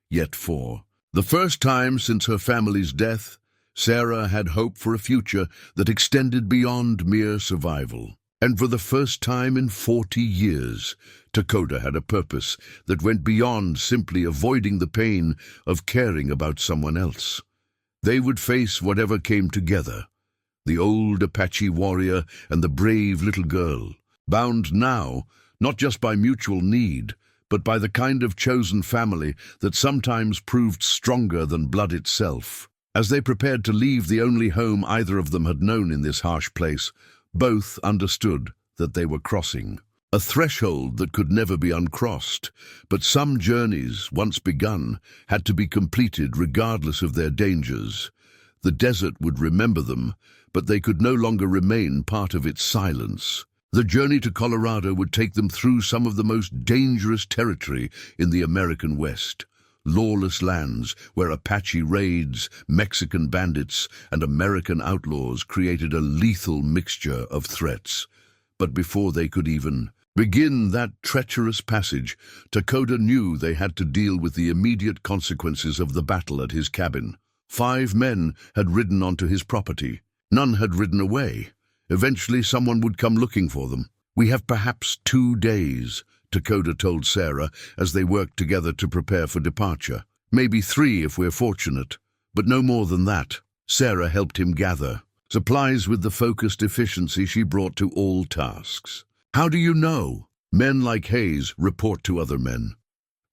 Yet for the first time since her family's death, Sarah had hope for a future that extended beyond mere survival. And for the first time in 40 years, Takoda had a purpose that went beyond simply avoiding the pain of caring about someone else. They would face whatever came together, the old Apache warrior and the brave little girl, bound now not just by mutual need, but by the kind of chosen family that sometimes proved stronger than blood itself. As they prepared to leave the only home either of them had known in this harsh place, both understood that they were crossing a threshold that could never be uncrossed. But some journeys, once begun, had to be completed regardless of their dangers. The desert would remember them, but they could no longer remain part of its silence. The journey to Colorado would take them through some of the most dangerous territory in the American West. Lawless lands where Apache raids, Mexican bandits, and American outlaws created a lethal mixture of threats. But before they could even begin that treacherous passage, Takoda knew they had to deal with the immediate consequences of the battle at his cabin. 5 men had ridden onto his property. None had ridden away. Eventually someone would come looking for them. "We have perhaps 2 days, Takoda told Sarah as they worked together to prepare for departure. "Maybe 3 if we're fortunate, but no more than that." Sarah helped him gather supplies with the focused efficiency she brought to all tasks. "How do you know?" Men like Hayes report to other men.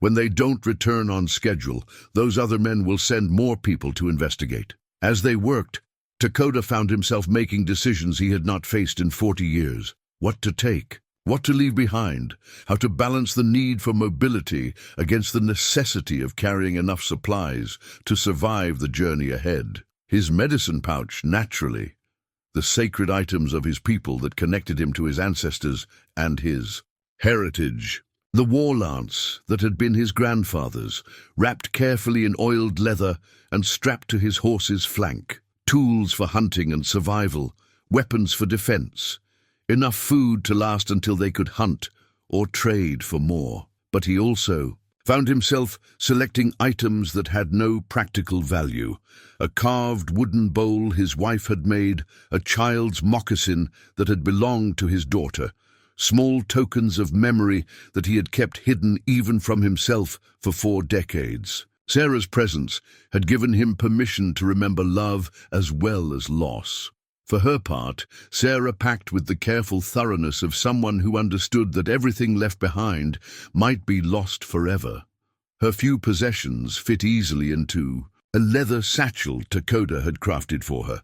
When they don't return on schedule, those other men will send more people to investigate. As they worked, Takoda found himself making decisions he had not faced in 40 years. What to take, what to leave behind, how to balance the need for mobility against the necessity of carrying enough supplies to survive the journey ahead. His medicine pouch, naturally, the sacred items of his people that connected him to his ancestors and his heritage. The war lance that had been his grandfather's, wrapped carefully in oiled leather and strapped to his horse's flank. Tools for hunting and survival, weapons for defense, enough food to last until they could hunt or trade for more. But he also found himself selecting items that had no practical value. A carved wooden bowl his wife had made, a child's moccasin that had belonged to his daughter, small tokens of memory that he had kept hidden even from himself for 4 decades. Sarah's presence had given him permission to remember love as well as loss. For her part, Sarah packed with the careful thoroughness of someone who understood that everything left behind might be lost forever. Her few possessions fit easily into a leather satchel Takoda had crafted for her,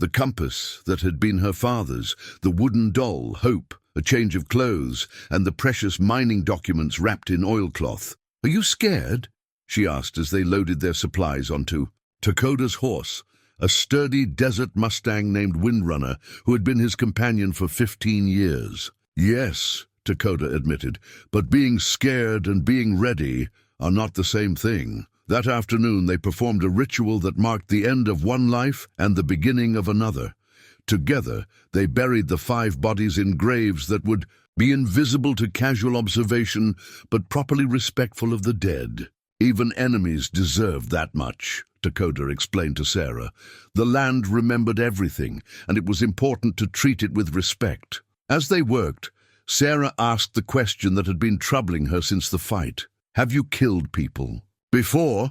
the compass that had been her father's, the wooden doll, Hope, a change of clothes, and the precious mining documents wrapped in oilcloth. "Are you scared?" she asked as they loaded their supplies onto Takoda's horse, a sturdy desert mustang named Windrunner who had been his companion for 15 years. "Yes," Takoda admitted, "but being scared and being ready are not the same thing." That afternoon they performed a ritual that marked the end of one life and the beginning of another. Together they buried the 5 bodies in graves that would be invisible to casual observation but properly respectful of the dead. "Even enemies deserved that much," Takoda explained to Sarah. "The land remembered everything, and it was important to treat it with respect." As they worked, Sarah asked the question that had been troubling her since the fight. Have you killed people? Before?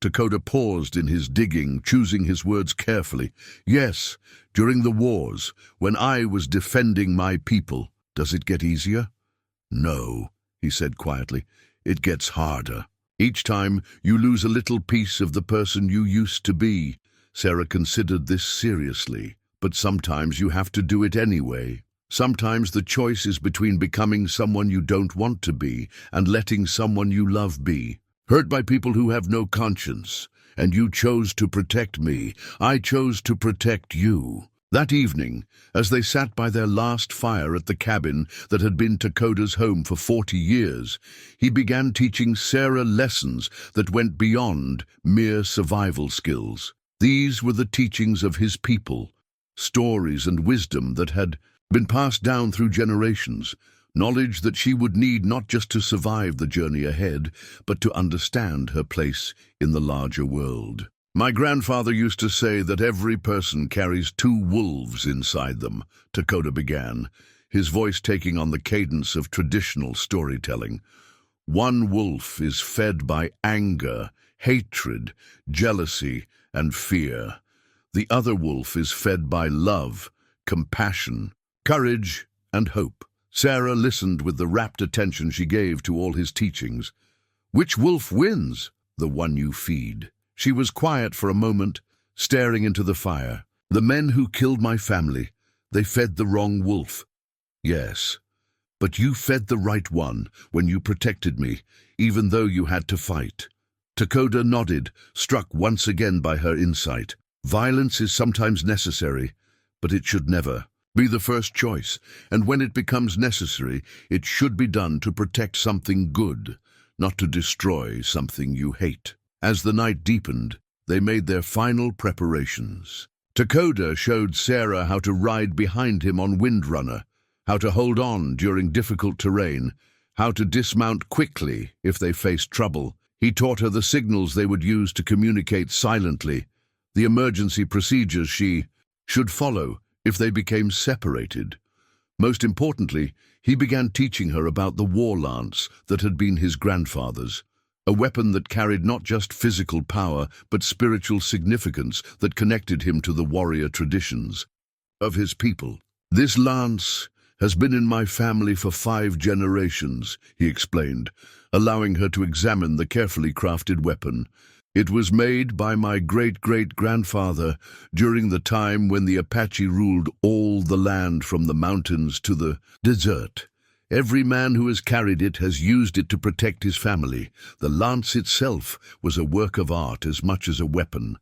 Takoda paused in his digging, choosing his words carefully. Yes, during the wars, when I was defending my people. Does it get easier? No, he said quietly. It gets harder. Each time you lose a little piece of the person you used to be. Sarah considered this seriously. But sometimes you have to do it anyway. Sometimes the choice is between becoming someone you don't want to be and letting someone you love be. Hurt by people who have no conscience. And you chose to protect me. I chose to protect you. That evening, as they sat by their last fire at the cabin that had been Takoda's home for 40 years, he began teaching Sarah lessons that went beyond mere survival skills. These were the teachings of his people, stories and wisdom that had been passed down through generations, knowledge that she would need not just to survive the journey ahead, but to understand her place in the larger world. My grandfather used to say that every person carries two wolves inside them, Takoda began, his voice taking on the cadence of traditional storytelling. One wolf is fed by anger, hatred, jealousy, and fear. The other wolf is fed by love, compassion, courage, and hope. Sarah listened with the rapt attention she gave to all his teachings. Which wolf wins? The one you feed. She was quiet for a moment, staring into the fire. The men who killed my family, they fed the wrong wolf. Yes, but you fed the right one when you protected me, even though you had to fight. Takoda nodded, struck once again by her insight. Violence is sometimes necessary, but it should never be the first choice, and when it becomes necessary, it should be done to protect something good, not to destroy something you hate. As the night deepened, they made their final preparations. Takoda showed Sarah how to ride behind him on Windrunner, how to hold on during difficult terrain, how to dismount quickly if they faced trouble. He taught her the signals they would use to communicate silently, the emergency procedures she should follow if they became separated. Most importantly, he began teaching her about the war lance that had been his grandfather's. A weapon that carried not just physical power, but spiritual significance that connected him to the warrior traditions of his people. This lance has been in my family for 5 generations, he explained, allowing her to examine the carefully crafted weapon. It was made by my great-great-grandfather during the time when the Apache ruled all the land from the mountains to the desert. Every man who has carried it has used it to protect his family. The lance itself was a work of art as much as a weapon.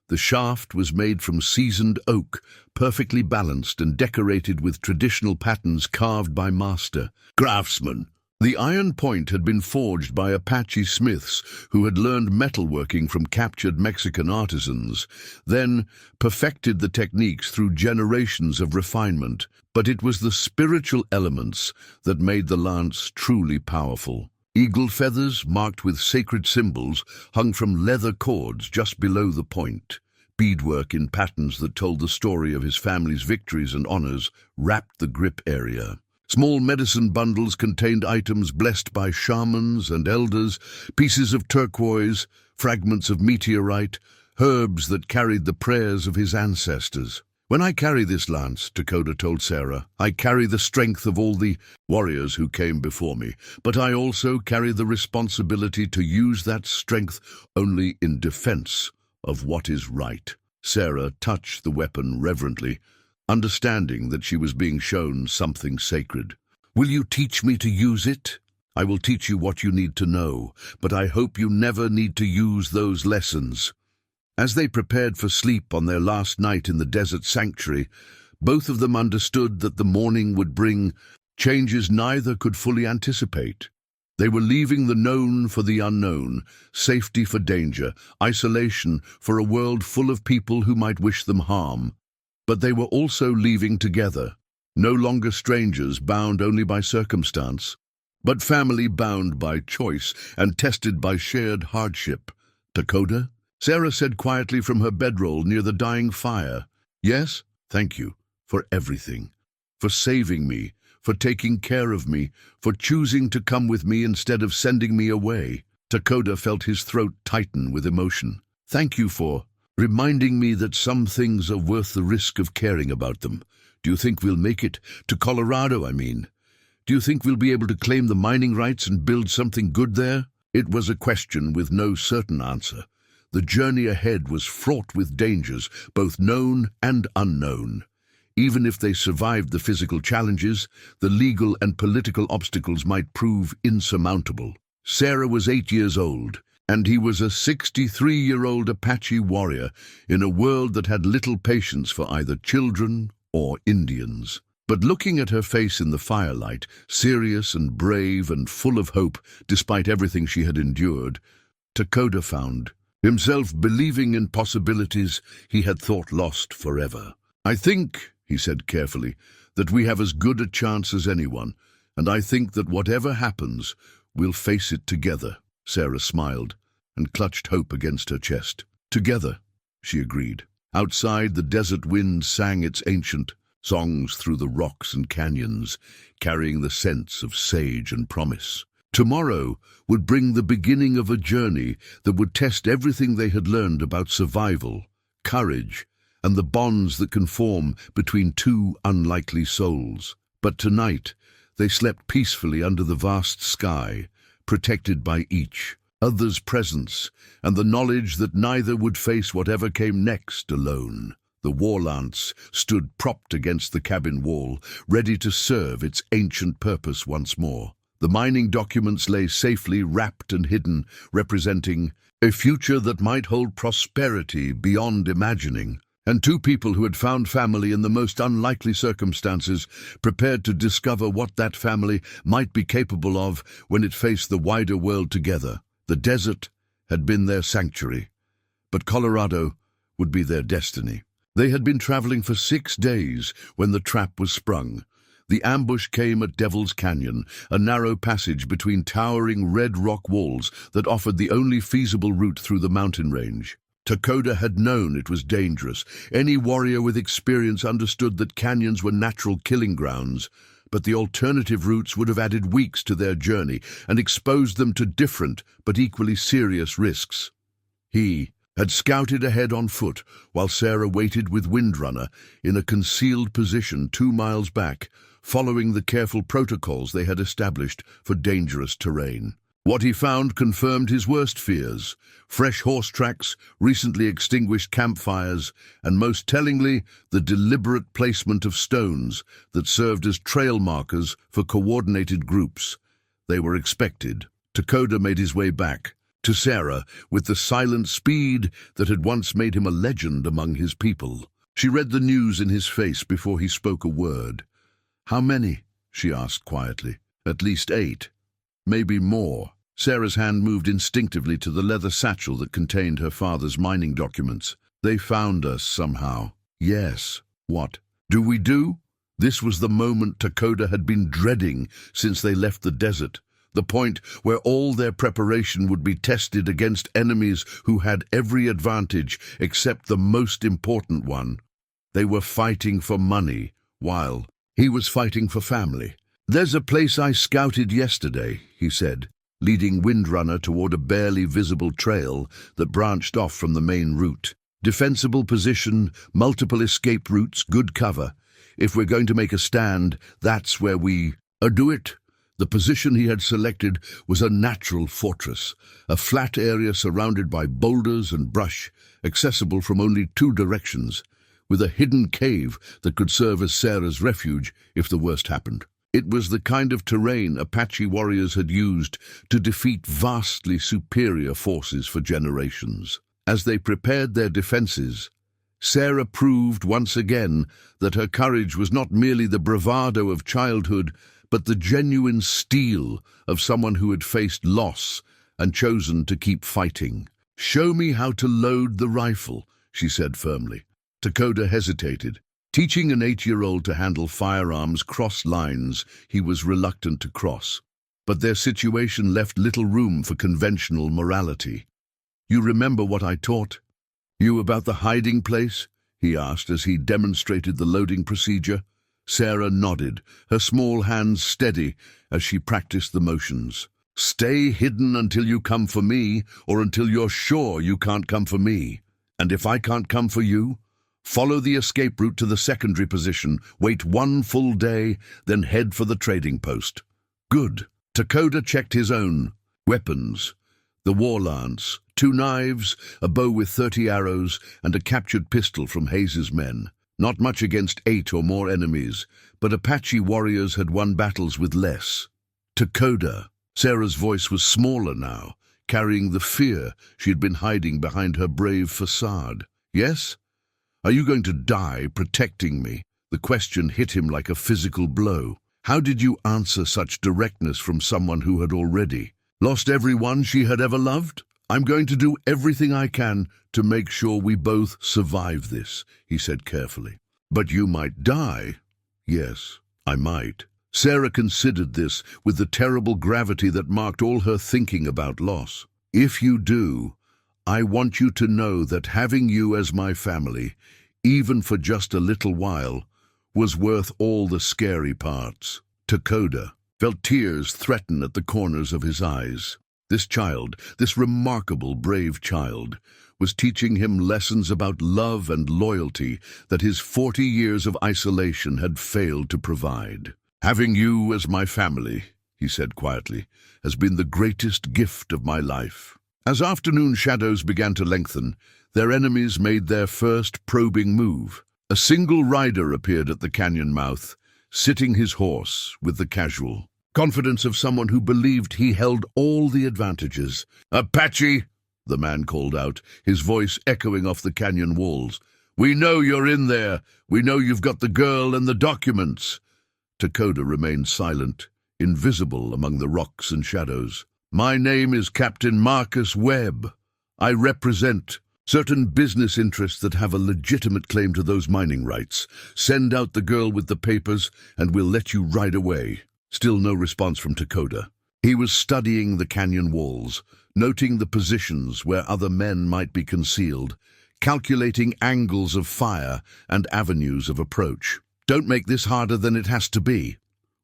The shaft was made from seasoned oak, perfectly balanced and decorated with traditional patterns carved by master craftsmen. The iron point had been forged by Apache smiths who had learned metalworking from captured Mexican artisans, then perfected the techniques through generations of refinement. But it was the spiritual elements that made the lance truly powerful. Eagle feathers marked with sacred symbols hung from leather cords just below the point. Beadwork in patterns that told the story of his family's victories and honors wrapped the grip area. Small medicine bundles contained items blessed by shamans and elders, pieces of turquoise, fragments of meteorite, herbs that carried the prayers of his ancestors. When I carry this lance, Takoda told Sarah, I carry the strength of all the warriors who came before me, but I also carry the responsibility to use that strength only in defense of what is right. Sarah touched the weapon reverently, understanding that she was being shown something sacred. Will you teach me to use it? I will teach you what you need to know, but I hope you never need to use those lessons. As they prepared for sleep on their last night in the desert sanctuary, both of them understood that the morning would bring changes neither could fully anticipate. They were leaving the known for the unknown, safety for danger, isolation for a world full of people who might wish them harm. But they were also leaving together, no longer strangers bound only by circumstance, but family bound by choice and tested by shared hardship. Takoda? Sarah said quietly from her bedroll near the dying fire. Yes, thank you for everything, for saving me, for taking care of me, for choosing to come with me instead of sending me away." Takoda felt his throat tighten with emotion. "Thank you for reminding me that some things are worth the risk of caring about them. Do you think we'll make it to Colorado, I mean? Do you think we'll be able to claim the mining rights and build something good there?" It was a question with no certain answer. The journey ahead was fraught with dangers, both known and unknown. Even if they survived the physical challenges, the legal and political obstacles might prove insurmountable. Sarah was 8 years old, and he was a 63-year-old Apache warrior in a world that had little patience for either children or Indians. But looking at her face in the firelight, serious and brave and full of hope despite everything she had endured, Takoda found himself believing in possibilities he had thought lost forever. "I think," he said carefully, "that we have as good a chance as anyone, and I think that whatever happens, we'll face it together." Sarah smiled and clutched hope against her chest. "Together," she agreed. Outside, the desert wind sang its ancient songs through the rocks and canyons, carrying the scents of sage and promise. Tomorrow would bring the beginning of a journey that would test everything they had learned about survival, courage, and the bonds that can form between two unlikely souls. But tonight, they slept peacefully under the vast sky, protected by each other's presence and the knowledge that neither would face whatever came next alone. The war lance stood propped against the cabin wall, ready to serve its ancient purpose once more. The mining documents lay safely wrapped and hidden, representing a future that might hold prosperity beyond imagining. And two people who had found family in the most unlikely circumstances, prepared to discover what that family might be capable of when it faced the wider world together. The desert had been their sanctuary, but Colorado would be their destiny. They had been traveling for 6 days when the trap was sprung. The ambush came at Devil's Canyon, a narrow passage between towering red rock walls that offered the only feasible route through the mountain range. Takoda had known it was dangerous. Any warrior with experience understood that canyons were natural killing grounds, but the alternative routes would have added weeks to their journey and exposed them to different but equally serious risks. He had scouted ahead on foot, while Sarah waited with Windrunner in a concealed position 2 miles back, following the careful protocols they had established for dangerous terrain. What he found confirmed his worst fears: fresh horse tracks, recently extinguished campfires, and most tellingly, the deliberate placement of stones that served as trail markers for coordinated groups. They were expected. Takoda made his way back to Sarah with the silent speed that had once made him a legend among his people. She read the news in his face before he spoke a word. "How many?" she asked quietly. "At least 8. Maybe more." Sarah's hand moved instinctively to the leather satchel that contained her father's mining documents. "They found us somehow." "Yes. What do we do?" This was the moment Takoda had been dreading since they left the desert. The point where all their preparation would be tested against enemies who had every advantage except the most important one. They were fighting for money, while he was fighting for family. "There's a place I scouted yesterday," he said, leading Windrunner toward a barely visible trail that branched off from the main route. "Defensible position, multiple escape routes, good cover. If we're going to make a stand, that's where we do it." The position he had selected was a natural fortress, a flat area surrounded by boulders and brush, accessible from only 2 directions, with a hidden cave that could serve as Sarah's refuge if the worst happened. It was the kind of terrain Apache warriors had used to defeat vastly superior forces for generations. As they prepared their defenses, Sarah proved once again that her courage was not merely the bravado of childhood, but the genuine steel of someone who had faced loss and chosen to keep fighting. "Show me how to load the rifle," she said firmly. Takoda hesitated. Teaching an 8-year-old to handle firearms crossed lines he was reluctant to cross. But their situation left little room for conventional morality. "You remember what I taught you about the hiding place?" he asked as he demonstrated the loading procedure. Sarah nodded, her small hands steady as she practiced the motions. Stay hidden until you come for me, or until you're sure you can't come for me. And if I can't come for you, follow the escape route to the secondary position, wait 1 full day, then head for the trading post. Good. Takoda checked his own weapons. The war lance, 2 knives, a bow with 30 arrows, and a captured pistol from Hayes's men. Not much against 8 or more enemies, but Apache warriors had won battles with less. Takoda. Sarah's voice was smaller now, carrying the fear she had been hiding behind her brave facade. Yes? Are you going to die protecting me? The question hit him like a physical blow. How did you answer such directness from someone who had already lost everyone she had ever loved? I'm going to do everything I can to make sure we both survive this, he said carefully. But you might die. Yes, I might. Sarah considered this with the terrible gravity that marked all her thinking about loss. If you do, I want you to know that having you as my family, even for just a little while, was worth all the scary parts. Takoda felt tears threaten at the corners of his eyes. This child, this remarkable, brave child, was teaching him lessons about love and loyalty that his 40 years of isolation had failed to provide. Having you as my family, he said quietly, has been the greatest gift of my life. As afternoon shadows began to lengthen, their enemies made their first probing move. A single rider appeared at the canyon mouth, sitting his horse with the casual confidence of someone who believed he held all the advantages. "Apache!" the man called out, his voice echoing off the canyon walls. "We know you're in there. We know you've got the girl and the documents." Takoda remained silent, invisible among the rocks and shadows. "My name is Captain Marcus Webb. I represent certain business interests that have a legitimate claim to those mining rights. Send out the girl with the papers, and we'll let you ride away." Still no response from Takoda. He was studying the canyon walls, noting the positions where other men might be concealed, calculating angles of fire and avenues of approach. "Don't make this harder than it has to be,"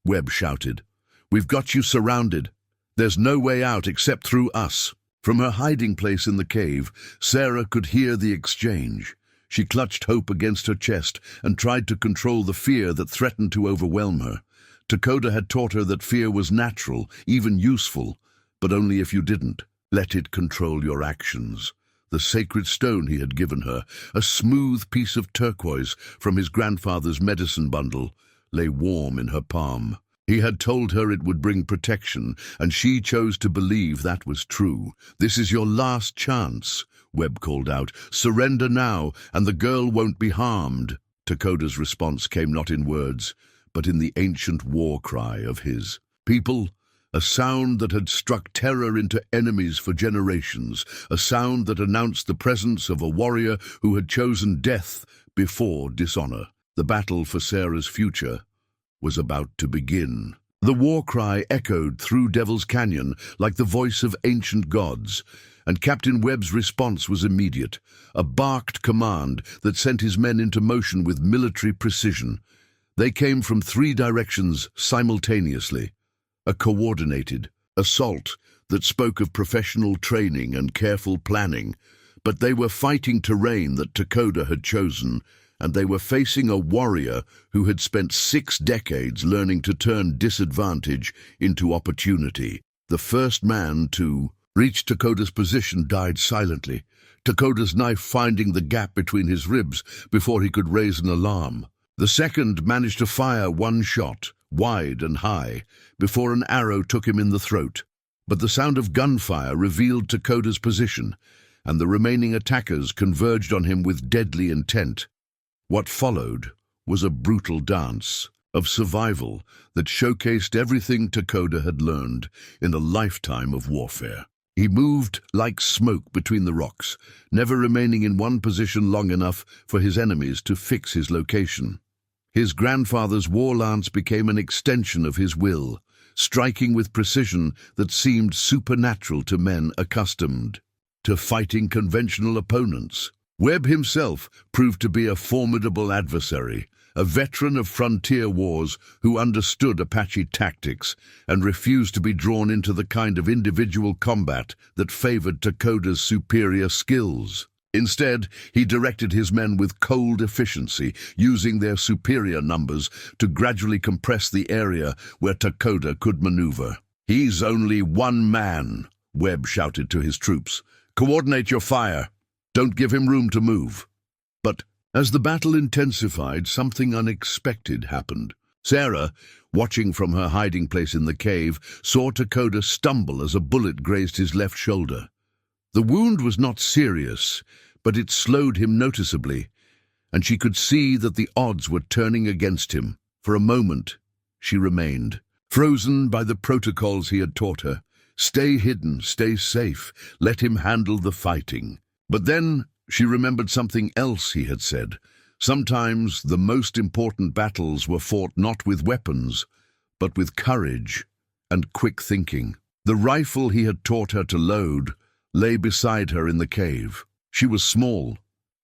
Webb shouted. "We've got you surrounded. There's no way out except through us." From her hiding place in the cave, Sarah could hear the exchange. She clutched hope against her chest and tried to control the fear that threatened to overwhelm her. Takoda had taught her that fear was natural, even useful, but only if you didn't let it control your actions. The sacred stone he had given her, a smooth piece of turquoise from his grandfather's medicine bundle, lay warm in her palm. He had told her it would bring protection, and she chose to believe that was true. "This is your last chance," Webb called out. "Surrender now, and the girl won't be harmed." Takoda's response came not in words, but in the ancient war cry of his people, a sound that had struck terror into enemies for generations, a sound that announced the presence of a warrior who had chosen death before dishonor. The battle for Sarah's future was about to begin. The war cry echoed through Devil's Canyon like the voice of ancient gods, and Captain Webb's response was immediate, a barked command that sent his men into motion with military precision. They came from 3 directions simultaneously, a coordinated assault that spoke of professional training and careful planning, but they were fighting terrain that Takoda had chosen, and they were facing a warrior who had spent 6 decades learning to turn disadvantage into opportunity. The first man to reach Takoda's position died silently, Takoda's knife finding the gap between his ribs before he could raise an alarm. The second managed to fire 1 shot, wide and high, before an arrow took him in the throat. But the sound of gunfire revealed Takoda's position, and the remaining attackers converged on him with deadly intent. What followed was a brutal dance of survival that showcased everything Takoda had learned in a lifetime of warfare. He moved like smoke between the rocks, never remaining in one position long enough for his enemies to fix his location. His grandfather's war lance became an extension of his will, striking with precision that seemed supernatural to men accustomed to fighting conventional opponents. Webb himself proved to be a formidable adversary, a veteran of frontier wars who understood Apache tactics and refused to be drawn into the kind of individual combat that favored Takoda's superior skills. Instead, he directed his men with cold efficiency, using their superior numbers to gradually compress the area where Takoda could maneuver. "He's only one man," Webb shouted to his troops. "Coordinate your fire. Don't give him room to move." But as the battle intensified, something unexpected happened. Sarah, watching from her hiding place in the cave, saw Takoda stumble as a bullet grazed his left shoulder. The wound was not serious, but it slowed him noticeably, and she could see that the odds were turning against him. For a moment, she remained, frozen by the protocols he had taught her. Stay hidden, stay safe, let him handle the fighting. But then she remembered something else he had said. Sometimes the most important battles were fought not with weapons, but with courage and quick thinking. The rifle he had taught her to load lay beside her in the cave. She was small,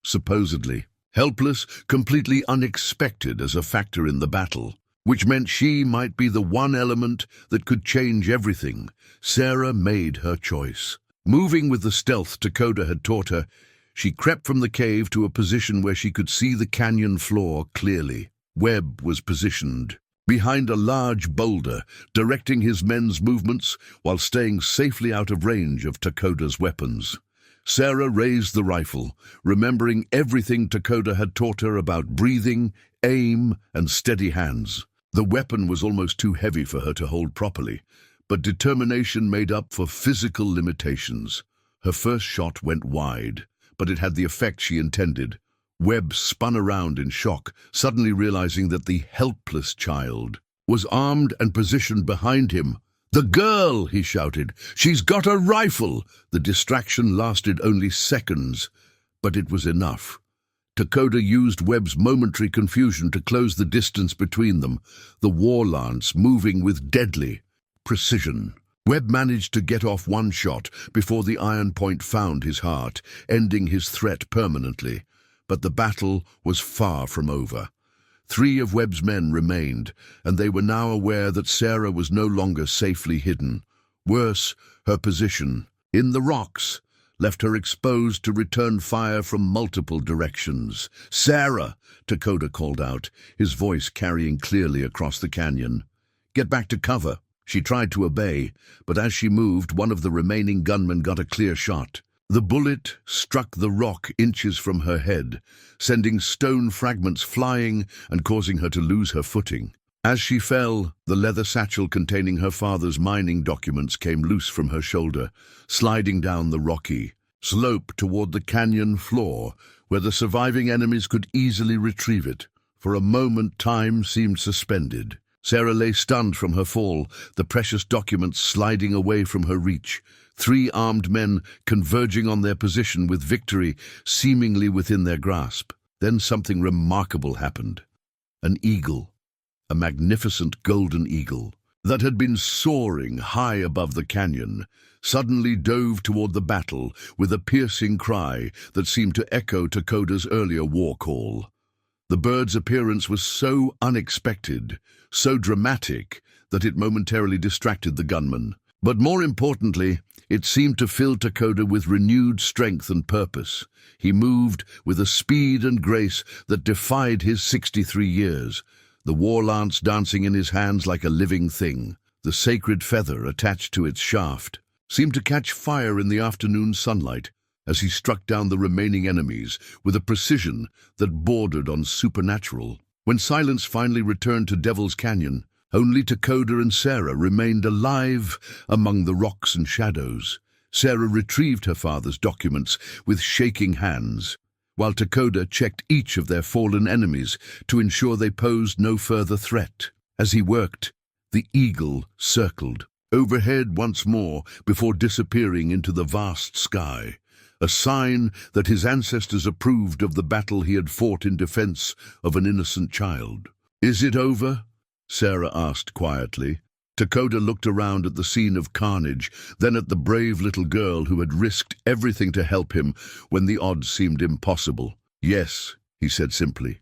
supposedly, helpless, completely unexpected as a factor in the battle, which meant she might be the one element that could change everything. Sarah made her choice. Moving with the stealth Takoda had taught her, she crept from the cave to a position where she could see the canyon floor clearly. Webb was positioned behind a large boulder, directing his men's movements while staying safely out of range of Takoda's weapons. Sarah raised the rifle, remembering everything Takoda had taught her about breathing, aim, and steady hands. The weapon was almost too heavy for her to hold properly, but determination made up for physical limitations. Her first shot went wide, but it had the effect she intended. Webb spun around in shock, suddenly realizing that the helpless child was armed and positioned behind him. "The girl!" he shouted. "She's got a rifle!" The distraction lasted only seconds, but it was enough. Takoda used Webb's momentary confusion to close the distance between them, the war lance moving with deadly precision. Webb managed to get off one shot before the iron point found his heart, ending his threat permanently. But the battle was far from over. 3 of Webb's men remained, and they were now aware that Sarah was no longer safely hidden. Worse, her position, in the rocks, left her exposed to return fire from multiple directions. "Sarah!" Takoda called out, his voice carrying clearly across the canyon. "Get back to cover." She tried to obey, but as she moved, one of the remaining gunmen got a clear shot. The bullet struck the rock inches from her head, sending stone fragments flying and causing her to lose her footing. As she fell, the leather satchel containing her father's mining documents came loose from her shoulder, sliding down the rocky slope toward the canyon floor, where the surviving enemies could easily retrieve it. For a moment, time seemed suspended. Sarah lay stunned from her fall, the precious documents sliding away from her reach. 3 armed men converging on their position with victory seemingly within their grasp. Then something remarkable happened. An eagle, a magnificent golden eagle, that had been soaring high above the canyon, suddenly dove toward the battle with a piercing cry that seemed to echo Takoda's earlier war call. The bird's appearance was so unexpected, so dramatic, that it momentarily distracted the gunman. But more importantly, it seemed to fill Takoda with renewed strength and purpose. He moved with a speed and grace that defied his 63 years, the war lance dancing in his hands like a living thing. The sacred feather attached to its shaft seemed to catch fire in the afternoon sunlight as he struck down the remaining enemies with a precision that bordered on supernatural. When silence finally returned to Devil's Canyon, only Takoda and Sarah remained alive among the rocks and shadows. Sarah retrieved her father's documents with shaking hands, while Takoda checked each of their fallen enemies to ensure they posed no further threat. As he worked, the eagle circled overhead once more before disappearing into the vast sky, a sign that his ancestors approved of the battle he had fought in defense of an innocent child. "Is it over?" Sarah asked quietly. Takoda looked around at the scene of carnage, then at the brave little girl who had risked everything to help him when the odds seemed impossible. "Yes," he said simply.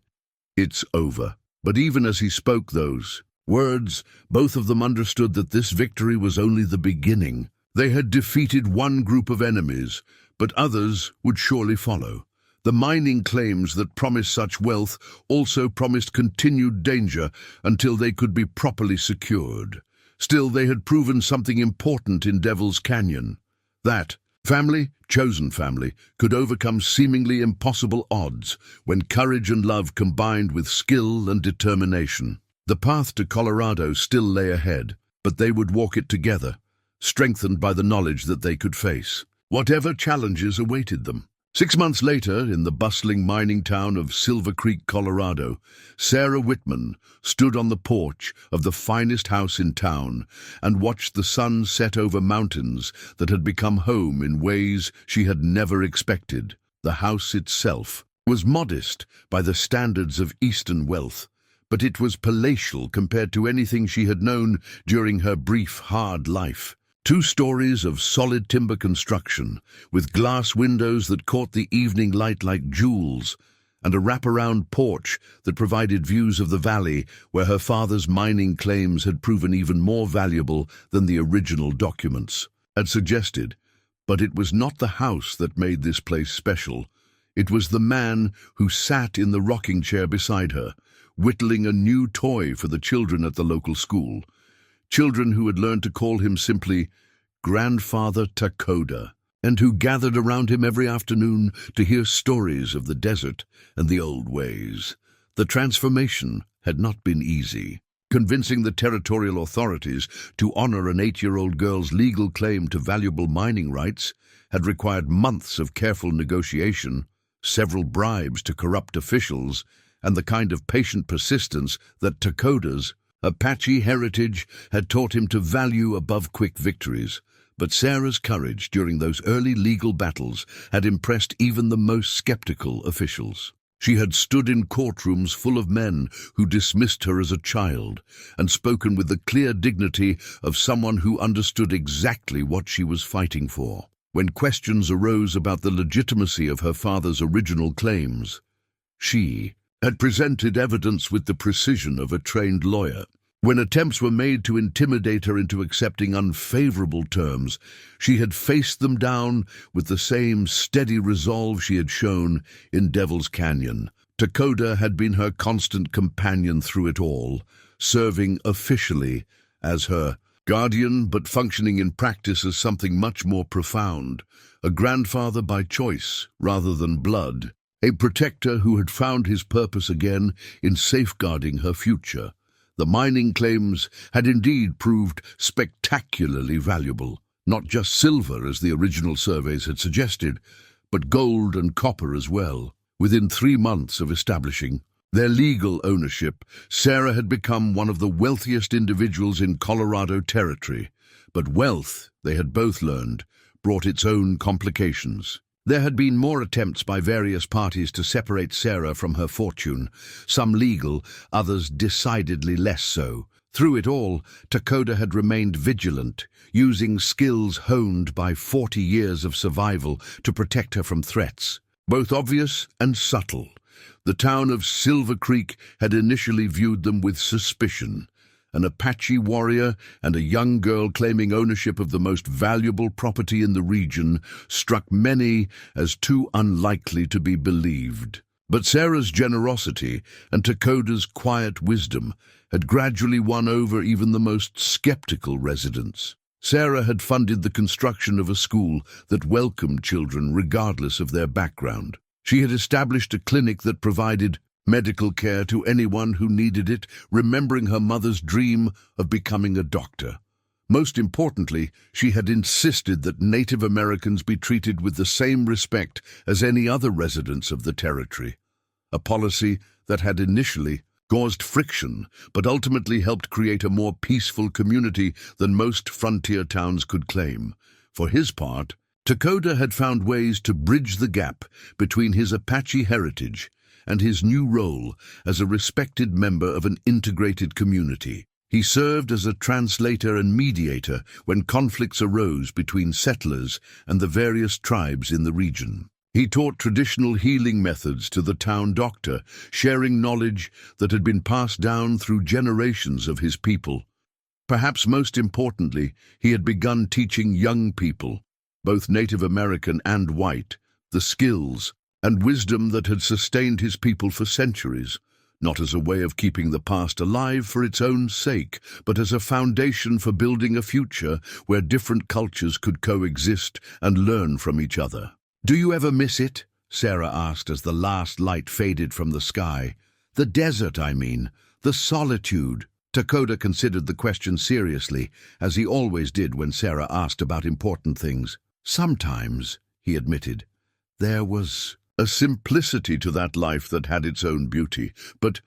"It's over." But even as he spoke those words, both of them understood that this victory was only the beginning. They had defeated one group of enemies, but others would surely follow. The mining claims that promised such wealth also promised continued danger until they could be properly secured. Still, they had proven something important in Devil's Canyon. That family, chosen family, could overcome seemingly impossible odds when courage and love combined with skill and determination. The path to Colorado still lay ahead, but they would walk it together, strengthened by the knowledge that they could face whatever challenges awaited them. 6 months later, in the bustling mining town of Silver Creek, Colorado, Sarah Whitman stood on the porch of the finest house in town and watched the sun set over mountains that had become home in ways she had never expected. The house itself was modest by the standards of Eastern wealth, but it was palatial compared to anything she had known during her brief, hard life. 2 stories of solid timber construction, with glass windows that caught the evening light like jewels, and a wraparound porch that provided views of the valley where her father's mining claims had proven even more valuable than the original documents had suggested. But it was not the house that made this place special. It was the man who sat in the rocking chair beside her, whittling a new toy for the children at the local school. Children who had learned to call him simply Grandfather Takoda, and who gathered around him every afternoon to hear stories of the desert and the old ways. The transformation had not been easy. Convincing the territorial authorities to honor an 8-year-old girl's legal claim to valuable mining rights had required months of careful negotiation, several bribes to corrupt officials, and the kind of patient persistence that Takoda's Apache heritage had taught him to value above quick victories. But Sarah's courage during those early legal battles had impressed even the most skeptical officials. She had stood in courtrooms full of men who dismissed her as a child and spoken with the clear dignity of someone who understood exactly what she was fighting for. When questions arose about the legitimacy of her father's original claims, she had presented evidence with the precision of a trained lawyer. When attempts were made to intimidate her into accepting unfavorable terms, she had faced them down with the same steady resolve she had shown in Devil's Canyon. Takoda had been her constant companion through it all, serving officially as her guardian but functioning in practice as something much more profound, a grandfather by choice rather than blood, a protector who had found his purpose again in safeguarding her future. The mining claims had indeed proved spectacularly valuable, not just silver as the original surveys had suggested, but gold and copper as well. Within 3 months of establishing their legal ownership, Sarah had become one of the wealthiest individuals in Colorado Territory. But wealth, they had both learned, brought its own complications. There had been more attempts by various parties to separate Sarah from her fortune, some legal, others decidedly less so. Through it all, Takoda had remained vigilant, using skills honed by 40 years of survival to protect her from threats, both obvious and subtle. The town of Silver Creek had initially viewed them with suspicion. An Apache warrior and a young girl claiming ownership of the most valuable property in the region struck many as too unlikely to be believed. But Sarah's generosity and Takoda's quiet wisdom had gradually won over even the most skeptical residents. Sarah had funded the construction of a school that welcomed children regardless of their background. She had established a clinic that provided medical care to anyone who needed it, remembering her mother's dream of becoming a doctor. Most importantly, she had insisted that Native Americans be treated with the same respect as any other residents of the territory, a policy that had initially caused friction, but ultimately helped create a more peaceful community than most frontier towns could claim. For his part, Takoda had found ways to bridge the gap between his Apache heritage and his new role as a respected member of an integrated community. He served as a translator and mediator when conflicts arose between settlers and the various tribes in the region. He taught traditional healing methods to the town doctor, sharing knowledge that had been passed down through generations of his people. Perhaps most importantly, he had begun teaching young people, both Native American and white, the skills and wisdom that had sustained his people for centuries, not as a way of keeping the past alive for its own sake, but as a foundation for building a future where different cultures could coexist and learn from each other. "Do you ever miss it?" Sarah asked as the last light faded from the sky. "The desert, I mean. The solitude." Takoda considered the question seriously, as he always did when Sarah asked about important things. "Sometimes," he admitted, "there was a simplicity to that life that had its own beauty. But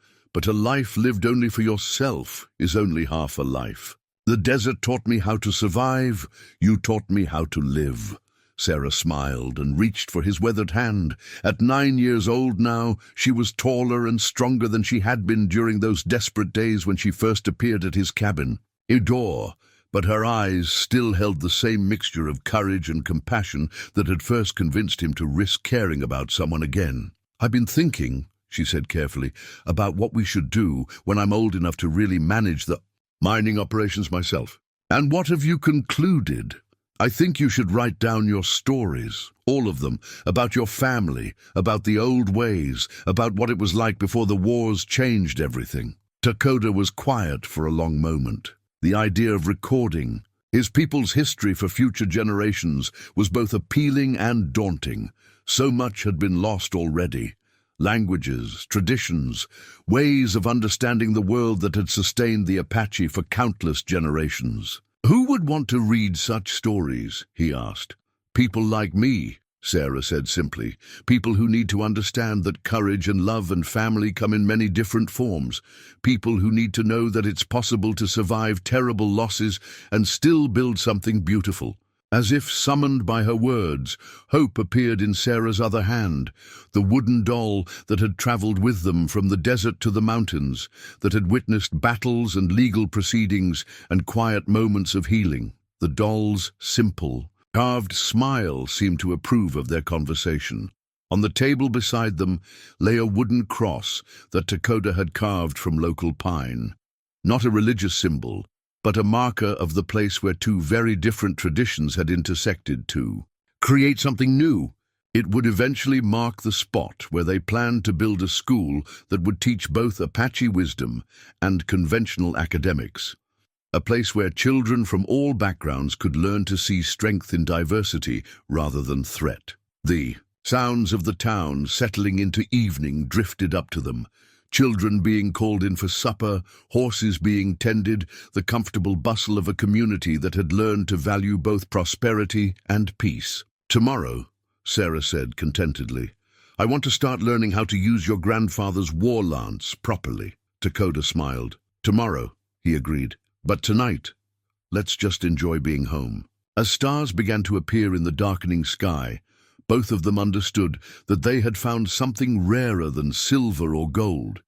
a life lived only for yourself is only half a life. The desert taught me how to survive. You taught me how to live." Sarah smiled and reached for his weathered hand. At 9 years old now, she was taller and stronger than she had been during those desperate days when she first appeared at his cabin. Idor, but her eyes still held the same mixture of courage and compassion that had first convinced him to risk caring about someone again. "I've been thinking," she said carefully, "about what we should do when I'm old enough to really manage the mining operations myself." "And what have you concluded?" "I think you should write down your stories, all of them, about your family, about the old ways, about what it was like before the wars changed everything." Takoda was quiet for a long moment. The idea of recording his people's history for future generations was both appealing and daunting. So much had been lost already. Languages, traditions, ways of understanding the world that had sustained the Apache for countless generations. "Who would want to read such stories?" he asked. "People like me," Sarah said simply. "People who need to understand that courage and love and family come in many different forms. People who need to know that it's possible to survive terrible losses and still build something beautiful." As if summoned by her words, hope appeared in Sarah's other hand, the wooden doll that had traveled with them from the desert to the mountains, that had witnessed battles and legal proceedings and quiet moments of healing. The doll's simple, carved smile seemed to approve of their conversation. On the table beside them lay a wooden cross that Takoda had carved from local pine. Not a religious symbol, but a marker of the place where two very different traditions had intersected to create something new. It would eventually mark the spot where they planned to build a school that would teach both Apache wisdom and conventional academics. A place where children from all backgrounds could learn to see strength in diversity rather than threat. The sounds of the town settling into evening drifted up to them. Children being called in for supper, horses being tended, the comfortable bustle of a community that had learned to value both prosperity and peace. "Tomorrow," Sarah said contentedly, "I want to start learning how to use your grandfather's war lance properly." Takoda smiled. "Tomorrow," he agreed, "but tonight, let's just enjoy being home." As stars began to appear in the darkening sky, both of them understood that they had found something rarer than silver or gold.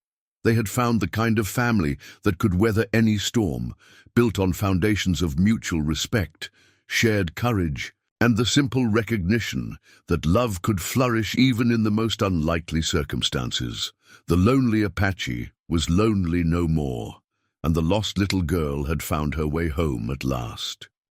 They had found the kind of family that could weather any storm, built on foundations of mutual respect, shared courage, and the simple recognition that love could flourish even in the most unlikely circumstances. The lonely Apache was lonely no more, and the lost little girl had found her way home at last.